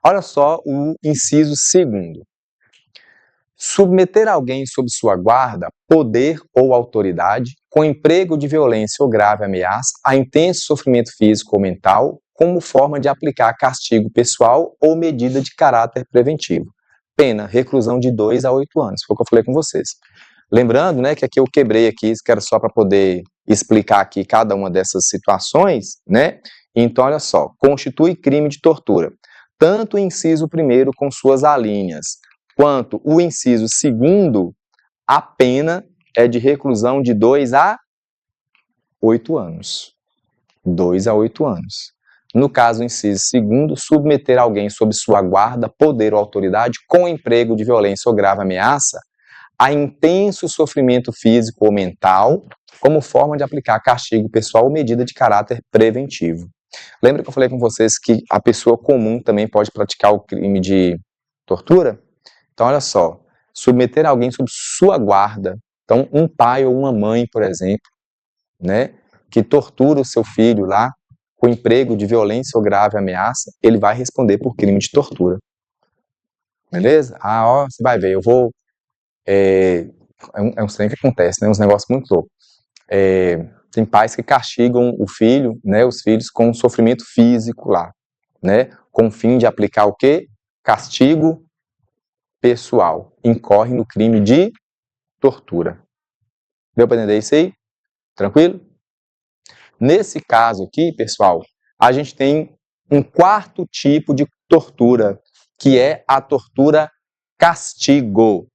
Olha só o inciso 2º. Submeter alguém sob sua guarda, poder ou autoridade, com emprego de violência ou grave ameaça, a intenso sofrimento físico ou mental, como forma de aplicar castigo pessoal ou medida de caráter preventivo. Pena, reclusão de 2 a 8 anos, foi o que eu falei com vocês. Lembrando, né, que aqui eu quebrei aqui, que era só para poder explicar aqui cada uma dessas situações, né? Então, olha só, constitui crime de tortura. Tanto o inciso 1º com suas alíneas, quanto o inciso 2º, a pena é de reclusão de 2 a 8 anos. 2 a 8 anos. No caso, o inciso 2º, submeter alguém sob sua guarda, poder ou autoridade com emprego de violência ou grave ameaça a intenso sofrimento físico ou mental, como forma de aplicar castigo pessoal ou medida de caráter preventivo. Lembra que eu falei com vocês que a pessoa comum também pode praticar o crime de tortura? Então, olha só, submeter alguém sob sua guarda, então um pai ou uma mãe, por exemplo, né, que tortura o seu filho lá, com emprego de violência ou grave ameaça, ele vai responder por crime de tortura. Beleza? Ah, ó, você vai ver, eu vou... É um trem que acontece, né, uns negócios muito loucos. Tem pais que castigam o filho, né, os filhos com sofrimento físico lá, né, com o fim de aplicar o quê? Castigo pessoal, incorre no crime de tortura. Deu para entender isso aí? Tranquilo? Nesse caso aqui, pessoal, a gente tem um quarto tipo de tortura, que é a tortura castigo.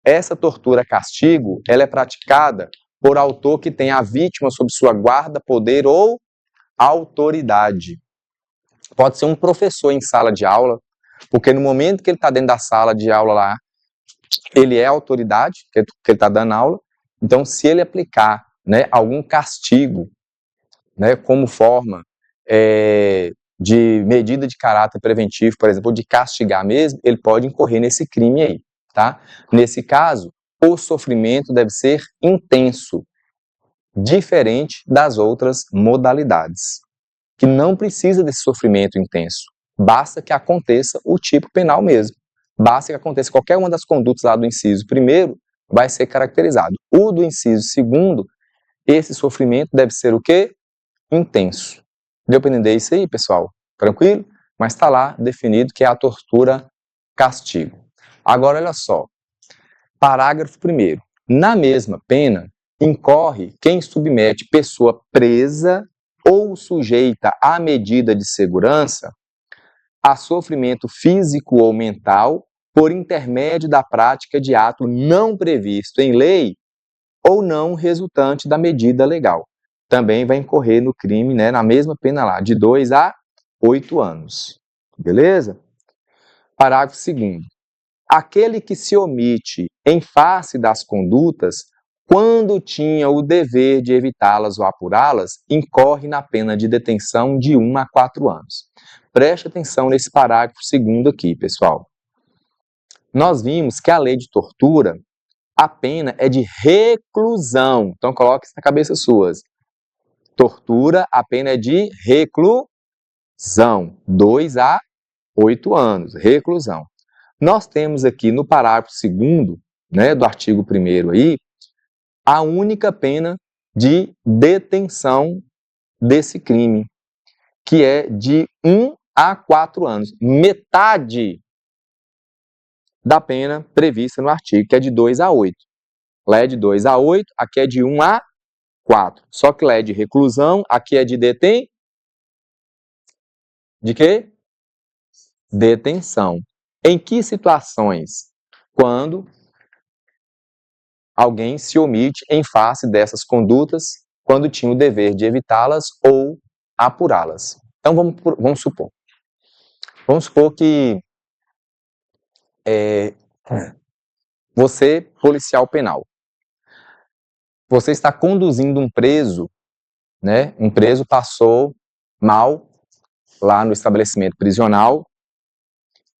Essa tortura castigo, ela é praticada por autor que tem a vítima sob sua guarda, poder ou autoridade. Pode ser um professor em sala de aula, porque no momento que ele está dentro da sala de aula lá, ele é a autoridade, que ele está dando aula. Então, se ele aplicar, né, algum castigo, né, como forma de medida de caráter preventivo, por exemplo, ou de castigar mesmo, ele pode incorrer nesse crime aí, tá? Nesse caso, o sofrimento deve ser intenso, diferente das outras modalidades, que não precisa desse sofrimento intenso, basta que aconteça o tipo penal mesmo, basta que aconteça qualquer uma das condutas lá do inciso primeiro, vai ser caracterizado. O do inciso segundo, esse sofrimento deve ser o quê? Intenso. Deu para entender isso aí, pessoal? Tranquilo? Mas está lá definido que é a tortura castigo. Agora, olha só. Parágrafo 1º. Na mesma pena, incorre quem submete pessoa presa ou sujeita à medida de segurança a sofrimento físico ou mental por intermédio da prática de ato não previsto em lei ou não resultante da medida legal. Também vai incorrer no crime, né, na mesma pena lá, de 2 a 8 anos. Beleza? Parágrafo 2º. Aquele que se omite em face das condutas, quando tinha o dever de evitá-las ou apurá-las, incorre na pena de detenção de 1 a 4 anos. Preste atenção nesse parágrafo 2º aqui, pessoal. Nós vimos que a lei de tortura, a pena é de reclusão. Então, coloque isso na cabeça suas. Tortura, a pena é de reclusão. 2 a 8 anos, reclusão. Nós temos aqui no parágrafo 2º, né, do artigo 1º aí, a única pena de detenção desse crime, que é de 1 a 4 anos. Metade da pena prevista no artigo, que é de 2 a 8. Lá é de 2 a 8, aqui é de 1 a 4. Só que lá é de reclusão, aqui é de De quê? Detenção. Em que situações? Quando alguém se omite em face dessas condutas, quando tinha o dever de evitá-las ou apurá-las. Então, vamos supor. Vamos supor que você, policial penal, você está conduzindo um preso, né? Um preso passou mal lá no estabelecimento prisional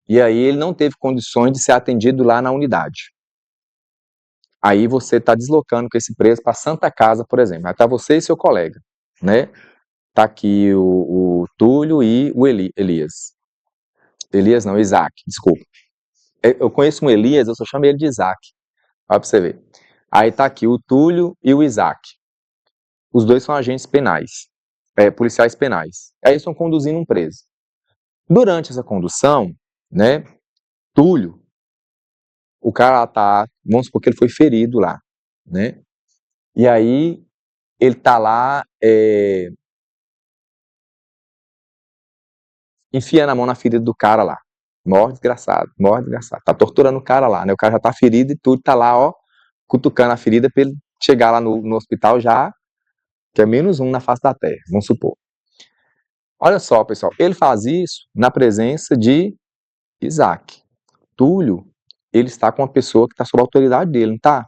e aí ele não teve condições de ser atendido lá na unidade. Aí você está deslocando com esse preso para a Santa Casa, por exemplo. Aí está você e seu colega, né? Está aqui o Túlio e o Elias. Elias não, Isaac, desculpa. Eu conheço um Elias, eu só chamo ele de Isaac. Olha para você ver. Aí está aqui o Túlio e o Isaac. Os dois são agentes penais, policiais penais. Aí eles estão conduzindo um preso. Durante essa condução, né, Túlio, o cara tá, vamos supor que ele foi ferido lá, né? E aí ele tá lá enfiando a mão na ferida do cara lá. Morre desgraçado. Tá torturando o cara lá, né? O cara já tá ferido e Túlio tá lá, ó, cutucando a ferida pra ele chegar lá no hospital já, que é -1 na face da terra, vamos supor. Olha só, pessoal, ele faz isso na presença de Isaac. Túlio, ele está com uma pessoa que está sob a autoridade dele, não está?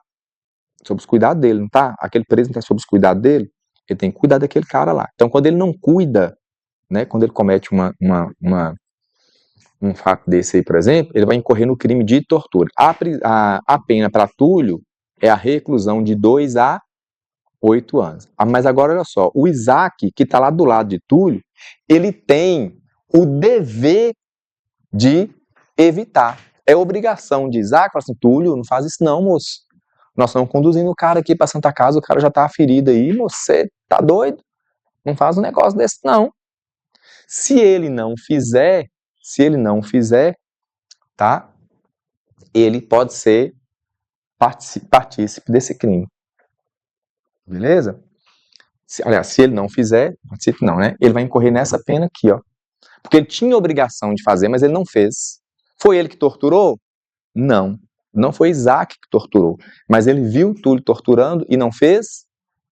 Sob os cuidados dele, não está? Aquele preso não está sob os cuidados dele? Ele tem que cuidar daquele cara lá. Então, quando ele não cuida, né, quando ele comete um fato desse aí, por exemplo, ele vai incorrer no crime de tortura. A pena para Túlio é a reclusão de 2 a 8 anos. Mas agora, olha só, o Isaac, que está lá do lado de Túlio, ele tem o dever de evitar. É obrigação de Isaac, falar assim, Túlio, não faz isso não, moço. Nós estamos conduzindo o cara aqui para Santa Casa, o cara já está ferido aí, moço, você tá doido? Não faz um negócio desse não. Se ele não fizer, tá? ele pode ser partícipe desse crime. Beleza? Aliás, se ele não fizer, partícipe não, né? Ele vai incorrer nessa pena aqui, ó. Porque ele tinha obrigação de fazer, mas ele não fez. Foi ele que torturou? Não. Não foi Isaac que torturou. Mas ele viu Túlio torturando e não fez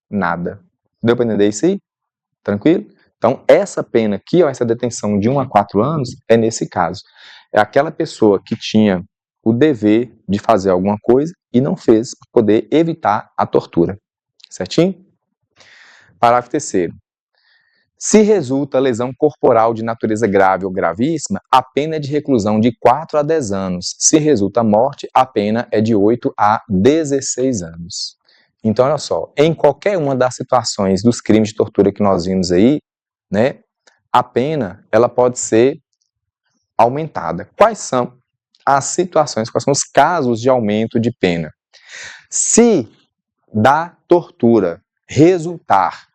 nada. Deu para entender isso aí? Tranquilo? Então, essa pena aqui, ó, essa detenção de 1 a 4 anos, é nesse caso. É aquela pessoa que tinha o dever de fazer alguma coisa e não fez para poder evitar a tortura. Certinho? Parágrafo 3º. Se resulta lesão corporal de natureza grave ou gravíssima, a pena é de reclusão de 4 a 10 anos. Se resulta morte, a pena é de 8 a 16 anos. Então, olha só, em qualquer uma das situações dos crimes de tortura que nós vimos aí, né, a pena ela pode ser aumentada. Quais são as situações, quais são os casos de aumento de pena? Se da tortura resultar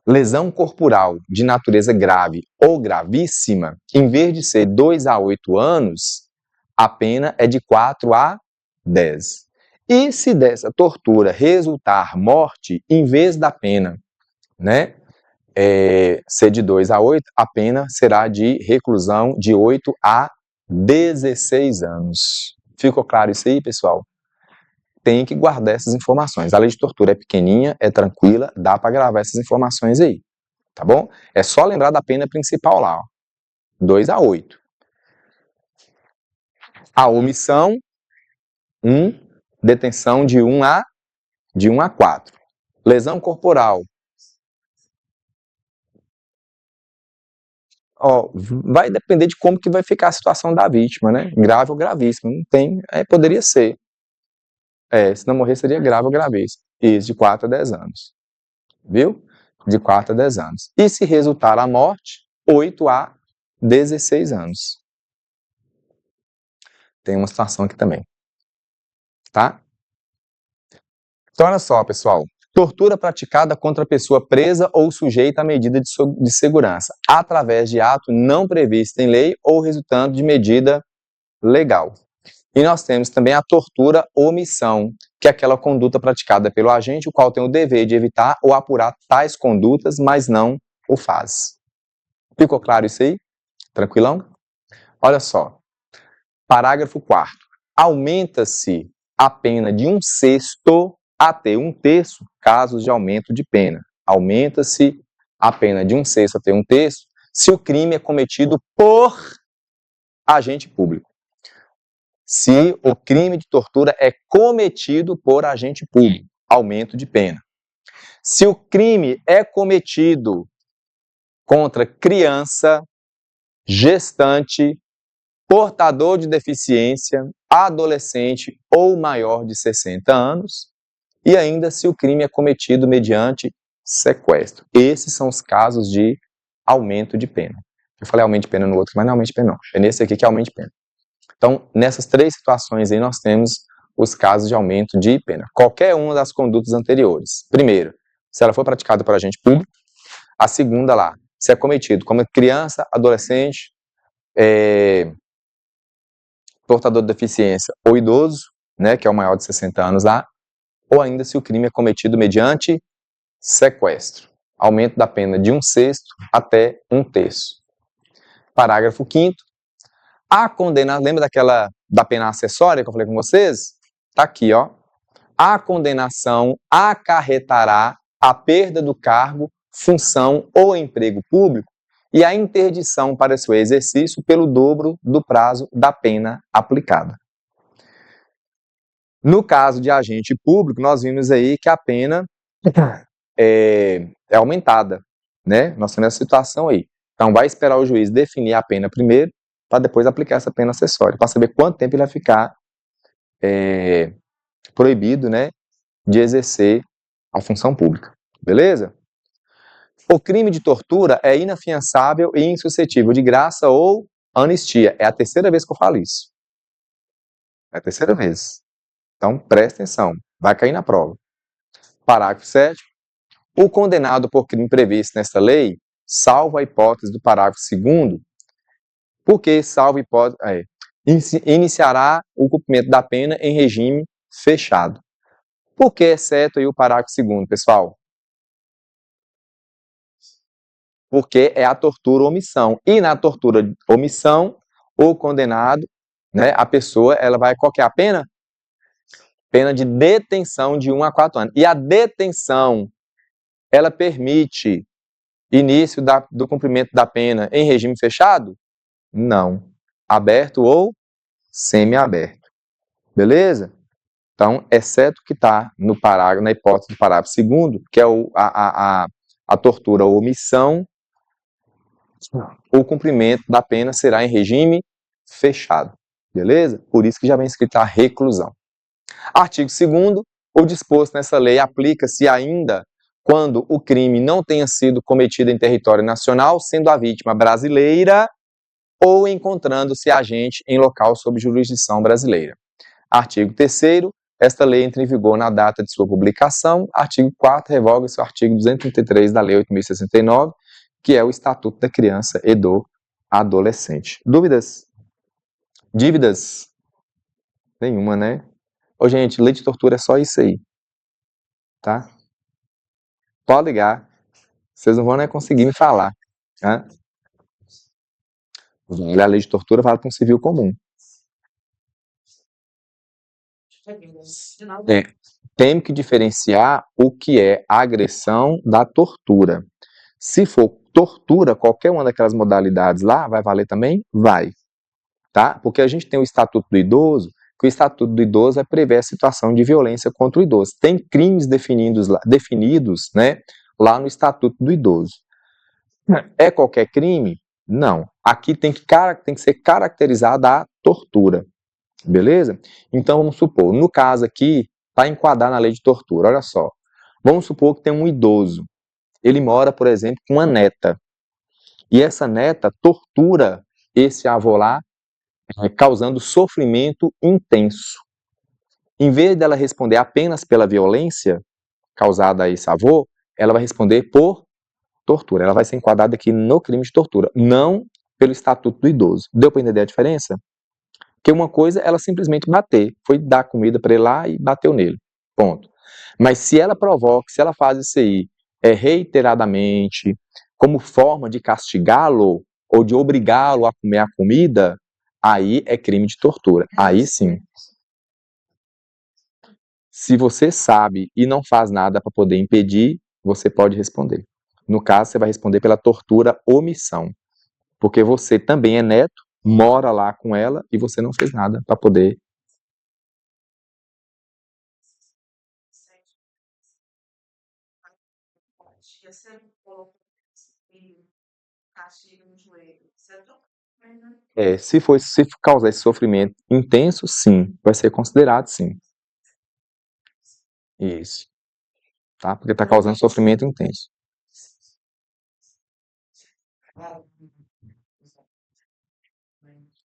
lesão corporal de natureza grave ou gravíssima, em vez de ser 2 a 8 anos, a pena é de 4 a 10. E se dessa tortura resultar morte, em vez da pena, né, ser de 2 a 8, a pena será de reclusão de 8 a 16 anos. Ficou claro isso aí, pessoal? Tem que guardar essas informações. A lei de tortura é pequenininha, é tranquila, dá para gravar essas informações aí, tá bom? É só lembrar da pena principal lá, ó, 2 a 8. A omissão, detenção de 1 a 4. Lesão corporal, ó, vai depender de como que vai ficar a situação da vítima, né? Grave ou gravíssimo, não tem, poderia ser. Se não morrer seria grave ou gravíssimo. Isso, de 4 a 10 anos. Viu? De 4 a 10 anos. E se resultar a morte, 8 a 16 anos. Tem uma situação aqui também. Tá? Então, olha só, pessoal. Tortura praticada contra pessoa presa ou sujeita a medida de segurança, através de ato não previsto em lei ou resultante de medida legal. E nós temos também a tortura omissão, que é aquela conduta praticada pelo agente, o qual tem o dever de evitar ou apurar tais condutas, mas não o faz. Ficou claro isso aí? Tranquilão? Olha só. Parágrafo 4º. Aumenta-se a pena de 1/6 até 1/3 casos de aumento de pena. Aumenta-se a pena de 1/6 até 1/3 se o crime é cometido por agente público. Se o crime de tortura é cometido por agente público, aumento de pena. Se o crime é cometido contra criança, gestante, portador de deficiência, adolescente ou maior de 60 anos, e ainda se o crime é cometido mediante sequestro. Esses são os casos de aumento de pena. Eu falei aumento de pena no outro, mas não é aumento de pena não. É nesse aqui que é aumento de pena. Então, nessas 3 situações aí, nós temos os casos de aumento de pena. Qualquer uma das condutas anteriores. Primeiro, se ela for praticada por agente público. A segunda lá, se é cometido como criança, adolescente, portador de deficiência ou idoso, né, que é o maior de 60 anos lá, ou ainda se o crime é cometido mediante sequestro. Aumento da pena de 1/6 até 1/3. Parágrafo 5º. A condenação, lembra da pena acessória que eu falei com vocês? Tá aqui, ó. A condenação acarretará a perda do cargo, função ou emprego público e a interdição para seu exercício pelo dobro do prazo da pena aplicada. No caso de agente público, nós vimos aí que a pena é aumentada, né? Nós temos essa situação aí. Então, vai esperar o juiz definir a pena primeiro, para depois aplicar essa pena acessória, para saber quanto tempo ele vai ficar proibido, né, de exercer a função pública. Beleza? O crime de tortura é inafiançável e insuscetível de graça ou anistia. É a 3ª vez que eu falo isso. É a 3ª vez. Então, presta atenção. Vai cair na prova. Parágrafo 7º. O condenado por crime previsto nesta lei, salvo a hipótese do parágrafo 2º, porque salvo hipótese... iniciará o cumprimento da pena em regime fechado. Por que exceto aí o parágrafo 2º, pessoal? Porque é a tortura omissão. E na tortura omissão, o condenado, né, a pessoa, ela vai, qual que é a pena? Pena de detenção de 1 a 4 anos. E a detenção, ela permite início do cumprimento da pena em regime fechado? Não. Aberto ou semiaberto. Beleza? Então, exceto que está no parágrafo, na hipótese do parágrafo 2º, que é a tortura ou omissão, o cumprimento da pena será em regime fechado. Beleza? Por isso que já vem escrito a reclusão. Artigo 2º, o disposto nessa lei aplica-se ainda quando o crime não tenha sido cometido em território nacional, sendo a vítima brasileira ou encontrando-se agente em local sob jurisdição brasileira. Artigo 3º, esta lei entra em vigor na data de sua publicação. Artigo 4º, revoga-se o artigo 233 da Lei 8.069, que é o Estatuto da Criança e do Adolescente. Dúvidas? Dívidas? Nenhuma, né? Ô, gente, lei de tortura é só isso aí, tá? Pode ligar. Vocês não vão nem conseguir me falar. Tá? A lei de tortura vale para um civil comum. É, tem que diferenciar o que é agressão da tortura. Se for tortura, qualquer uma daquelas modalidades lá, vai valer também? Vai. Tá? Porque a gente tem o Estatuto do Idoso, que o Estatuto do Idoso vai prever a situação de violência contra o idoso. Tem crimes definidos, né, lá no Estatuto do Idoso. É qualquer crime? Não. Aqui tem que ser caracterizada a tortura. Beleza? Então, vamos supor, no caso aqui, para enquadrar na lei de tortura, olha só. Vamos supor que tem um idoso. Ele mora, por exemplo, com uma neta. E essa neta tortura esse avô lá, causando sofrimento intenso. Em vez dela responder apenas pela violência causada a esse avô, ela vai responder por tortura. Ela vai ser enquadrada aqui no crime de tortura, não pelo Estatuto do Idoso. Deu para entender a diferença? Porque uma coisa, ela simplesmente bater, foi dar comida para ele lá e bateu nele, ponto. Mas se ela provoca, se ela faz isso aí reiteradamente, como forma de castigá-lo ou de obrigá-lo a comer a comida, aí é crime de tortura. Aí sim. Se você sabe e não faz nada para poder impedir, você pode responder. No caso, você vai responder pela tortura omissão, porque você também é neto, mora lá com ela e você não fez nada para poder. Se causar esse sofrimento intenso, sim, vai ser considerado sim. Isso, tá? Porque está causando sofrimento intenso.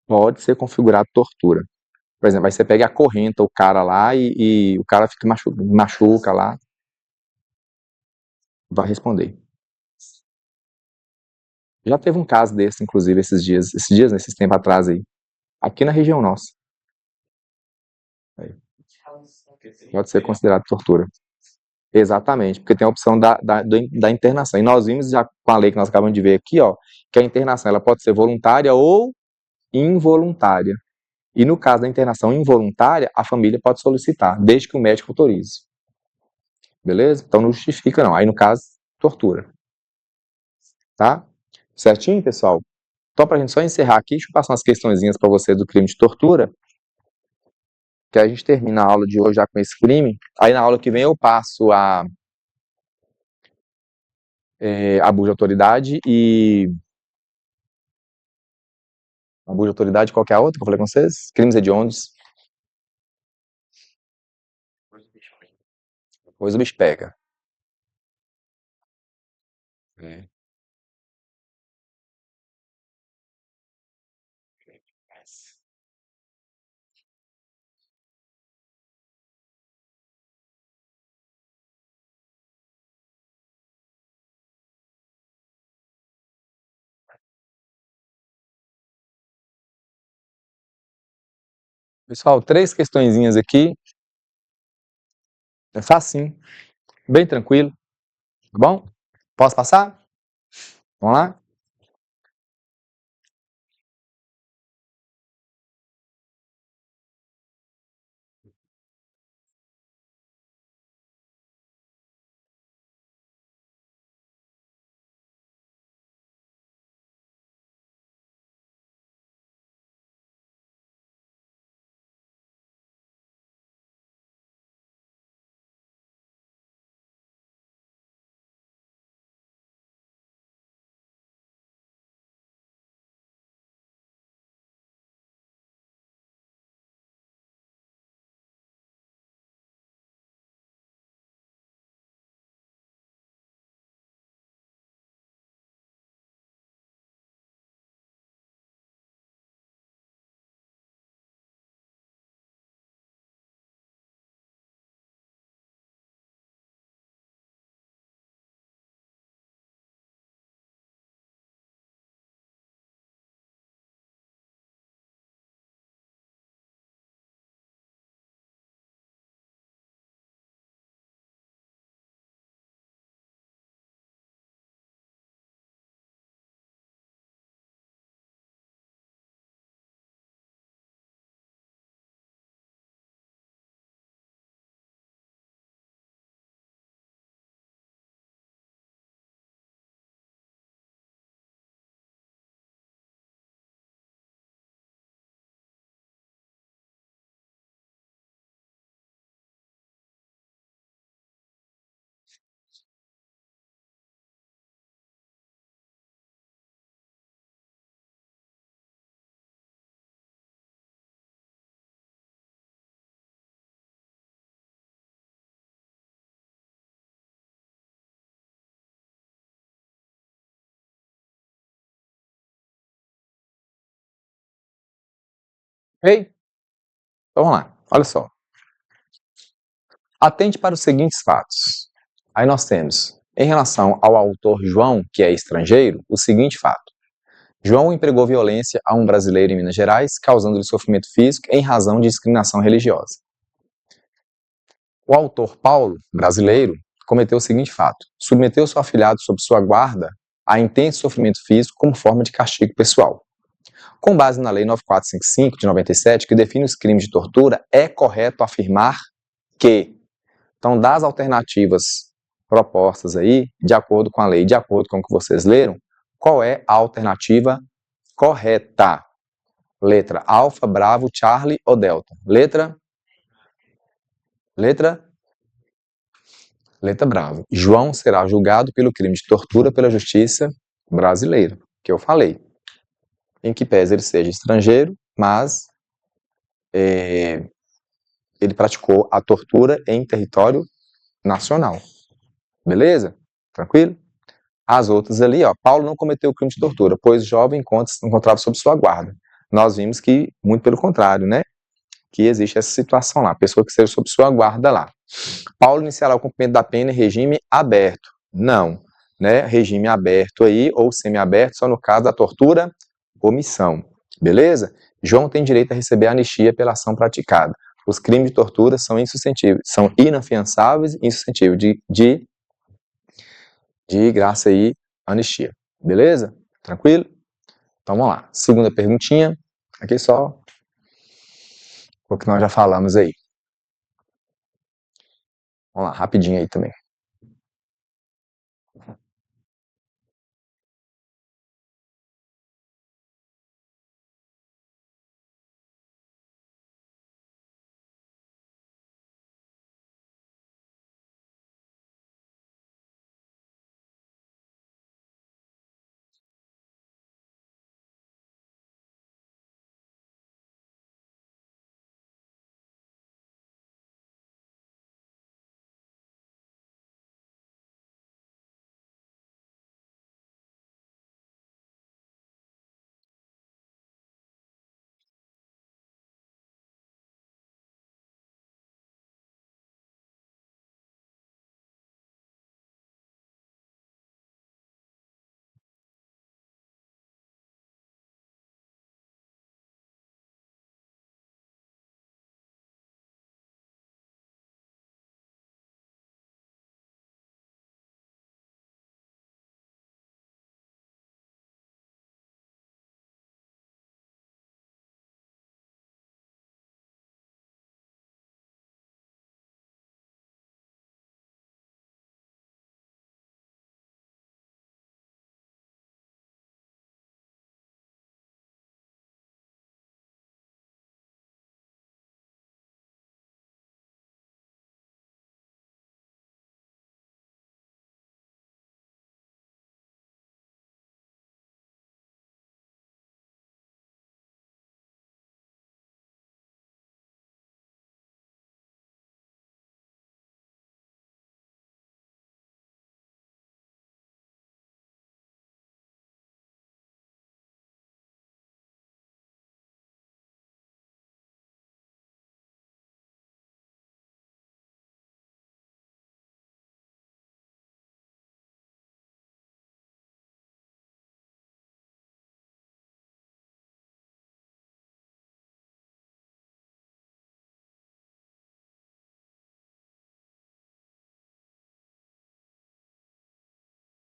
Pode ser configurado tortura. Por exemplo, aí você pega e acorrenta o cara lá e o cara fica machuca lá, vai responder. Já teve um caso desse, inclusive, nesses tempos atrás aí, aqui na região nossa. Aí. Pode ser considerado tortura. Exatamente, porque tem a opção da internação. E nós vimos já com a lei que nós acabamos de ver aqui, ó, que a internação ela pode ser voluntária ou involuntária. E no caso da internação involuntária, a família pode solicitar, desde que o médico autorize. Beleza? Então não justifica não. Aí no caso, tortura. Tá? Certinho, pessoal? Então, para a gente só encerrar aqui, deixa eu passar umas questõezinhas para vocês do crime de tortura, que a gente termina a aula de hoje já com esse crime. Aí na aula que vem eu passo abuso de autoridade e... Abuso de autoridade, qual que é a outra que eu falei com vocês? Crimes hediondos. Depois o bicho pega. É. Pessoal, 3 questõezinhas aqui, é facinho, bem tranquilo, tá bom? Posso passar? Vamos lá? Ok? Então vamos lá, olha só. Atente para os seguintes fatos. Aí nós temos, em relação ao autor João, que é estrangeiro, o seguinte fato. João empregou violência a um brasileiro em Minas Gerais, causando-lhe sofrimento físico em razão de discriminação religiosa. O autor Paulo, brasileiro, cometeu o seguinte fato: submeteu seu afilhado sob sua guarda a intenso sofrimento físico como forma de castigo pessoal. Com base na Lei 9455 de 97, que define os crimes de tortura, é correto afirmar que, então, das alternativas propostas aí, de acordo com a lei, de acordo com o que vocês leram, qual é a alternativa correta? Letra alfa, bravo, Charlie ou delta? Letra bravo. João será julgado pelo crime de tortura pela justiça brasileira, que eu falei. Em que pese ele seja estrangeiro, mas ele praticou a tortura em território nacional. Beleza? Tranquilo? As outras ali, ó, Paulo não cometeu o crime de tortura, pois jovem encontrava sob sua guarda. Nós vimos que, muito pelo contrário, né? Que existe essa situação lá, pessoa que esteja sob sua guarda lá. Paulo iniciará o cumprimento da pena em regime aberto. Não, né? Regime aberto aí, ou semiaberto, só no caso da tortura, omissão. Beleza? João tem direito a receber anistia pela ação praticada. Os crimes de tortura são insuscetíveis, são inafiançáveis e insuscetíveis de graça aí, anistia. Beleza? Tranquilo? Então vamos lá. Segunda perguntinha. Aqui só o que nós já falamos aí. Vamos lá, rapidinho aí também.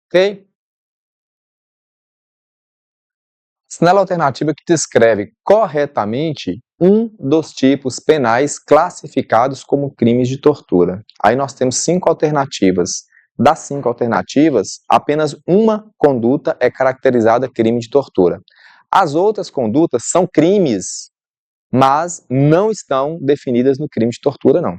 Ok? Assinala a alternativa que descreve corretamente um dos tipos penais classificados como crimes de tortura. Aí nós temos 5 alternativas. Das 5 alternativas, apenas uma conduta é caracterizada crime de tortura. As outras condutas são crimes, mas não estão definidas no crime de tortura, não.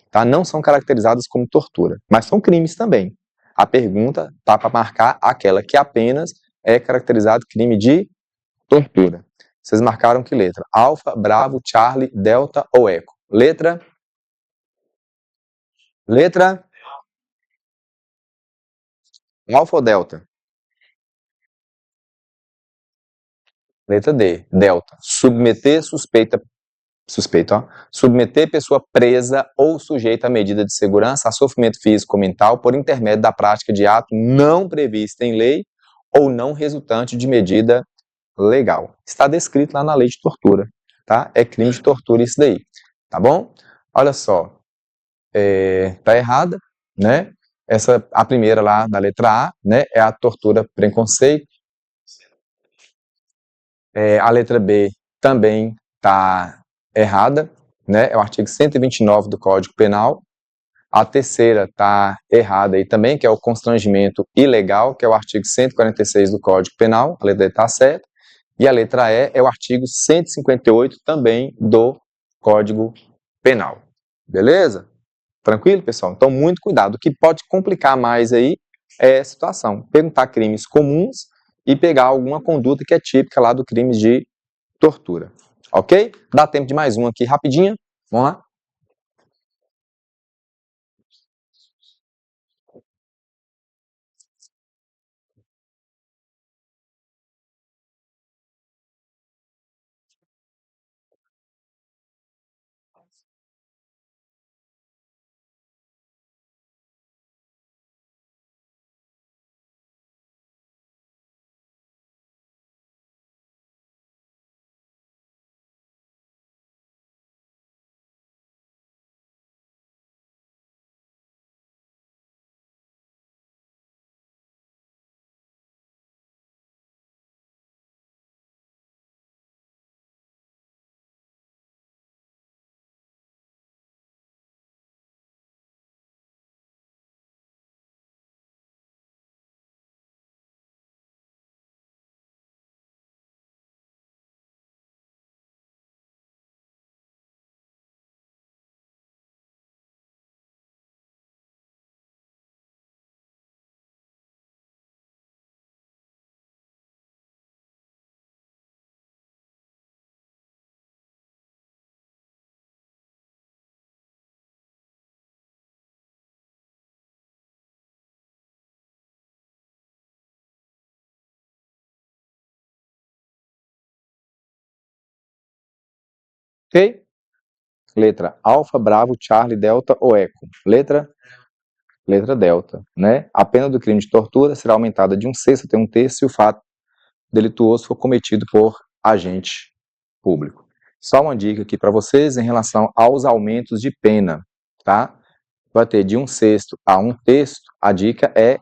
Tá? Não são caracterizadas como tortura, mas são crimes também. A pergunta está para marcar aquela que apenas é caracterizado crime de tortura. Vocês marcaram que letra? Alfa, Bravo, Charlie, Delta ou Eco? Letra? Letra? Alfa ou Delta? Letra D, Delta. Submeter submeter pessoa presa ou sujeita a medida de segurança a sofrimento físico ou mental por intermédio da prática de ato não previsto em lei ou não resultante de medida legal. Está descrito lá na lei de tortura, tá? É crime de tortura isso daí, tá bom? Olha só, tá errada, né? A primeira lá na letra A, né, é a tortura preconceito. A letra B também tá errada, né? É o artigo 129 do Código Penal. A terceira tá errada aí também, que é o constrangimento ilegal, que é o artigo 146 do Código Penal. A letra D tá certa. E a letra E é o artigo 158 também do Código Penal. Beleza? Tranquilo, pessoal? Então, muito cuidado. O que pode complicar mais aí é a situação. Perguntar crimes comuns e pegar alguma conduta que é típica lá do crime de tortura. Ok? Dá tempo de mais um aqui rapidinho. Vamos lá? Ok? Letra Alfa, Bravo, Charlie, Delta ou Eco? Letra Delta, né? A pena do crime de tortura será aumentada de 1/6 até 1/3 se o fato delituoso for cometido por agente público. Só uma dica aqui para vocês em relação aos aumentos de pena, tá? Vai ter de 1/6 a 1/3, a dica é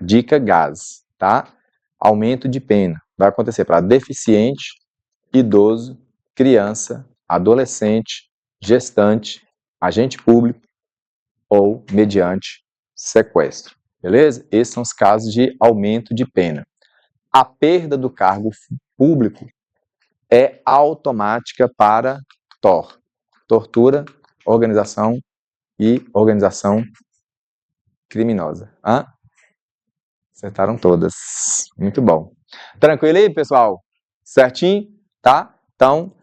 dica gás, tá? Aumento de pena vai acontecer para deficiente, idoso, criança, adolescente, gestante, agente público ou mediante sequestro, beleza? Esses são os casos de aumento de pena. A perda do cargo público é automática para TOR, tortura, organização e organização criminosa. Acertaram todas. Muito bom. Tranquilo aí, pessoal? Certinho? Tá? Então,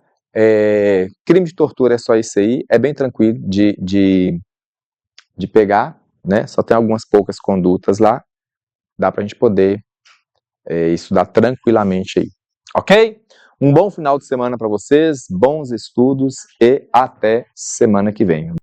crime de tortura é só isso aí. É bem tranquilo de pegar, né? Só tem algumas poucas condutas lá. Dá pra gente poder estudar tranquilamente aí. Ok? Um bom final de semana para vocês, bons estudos e até semana que vem.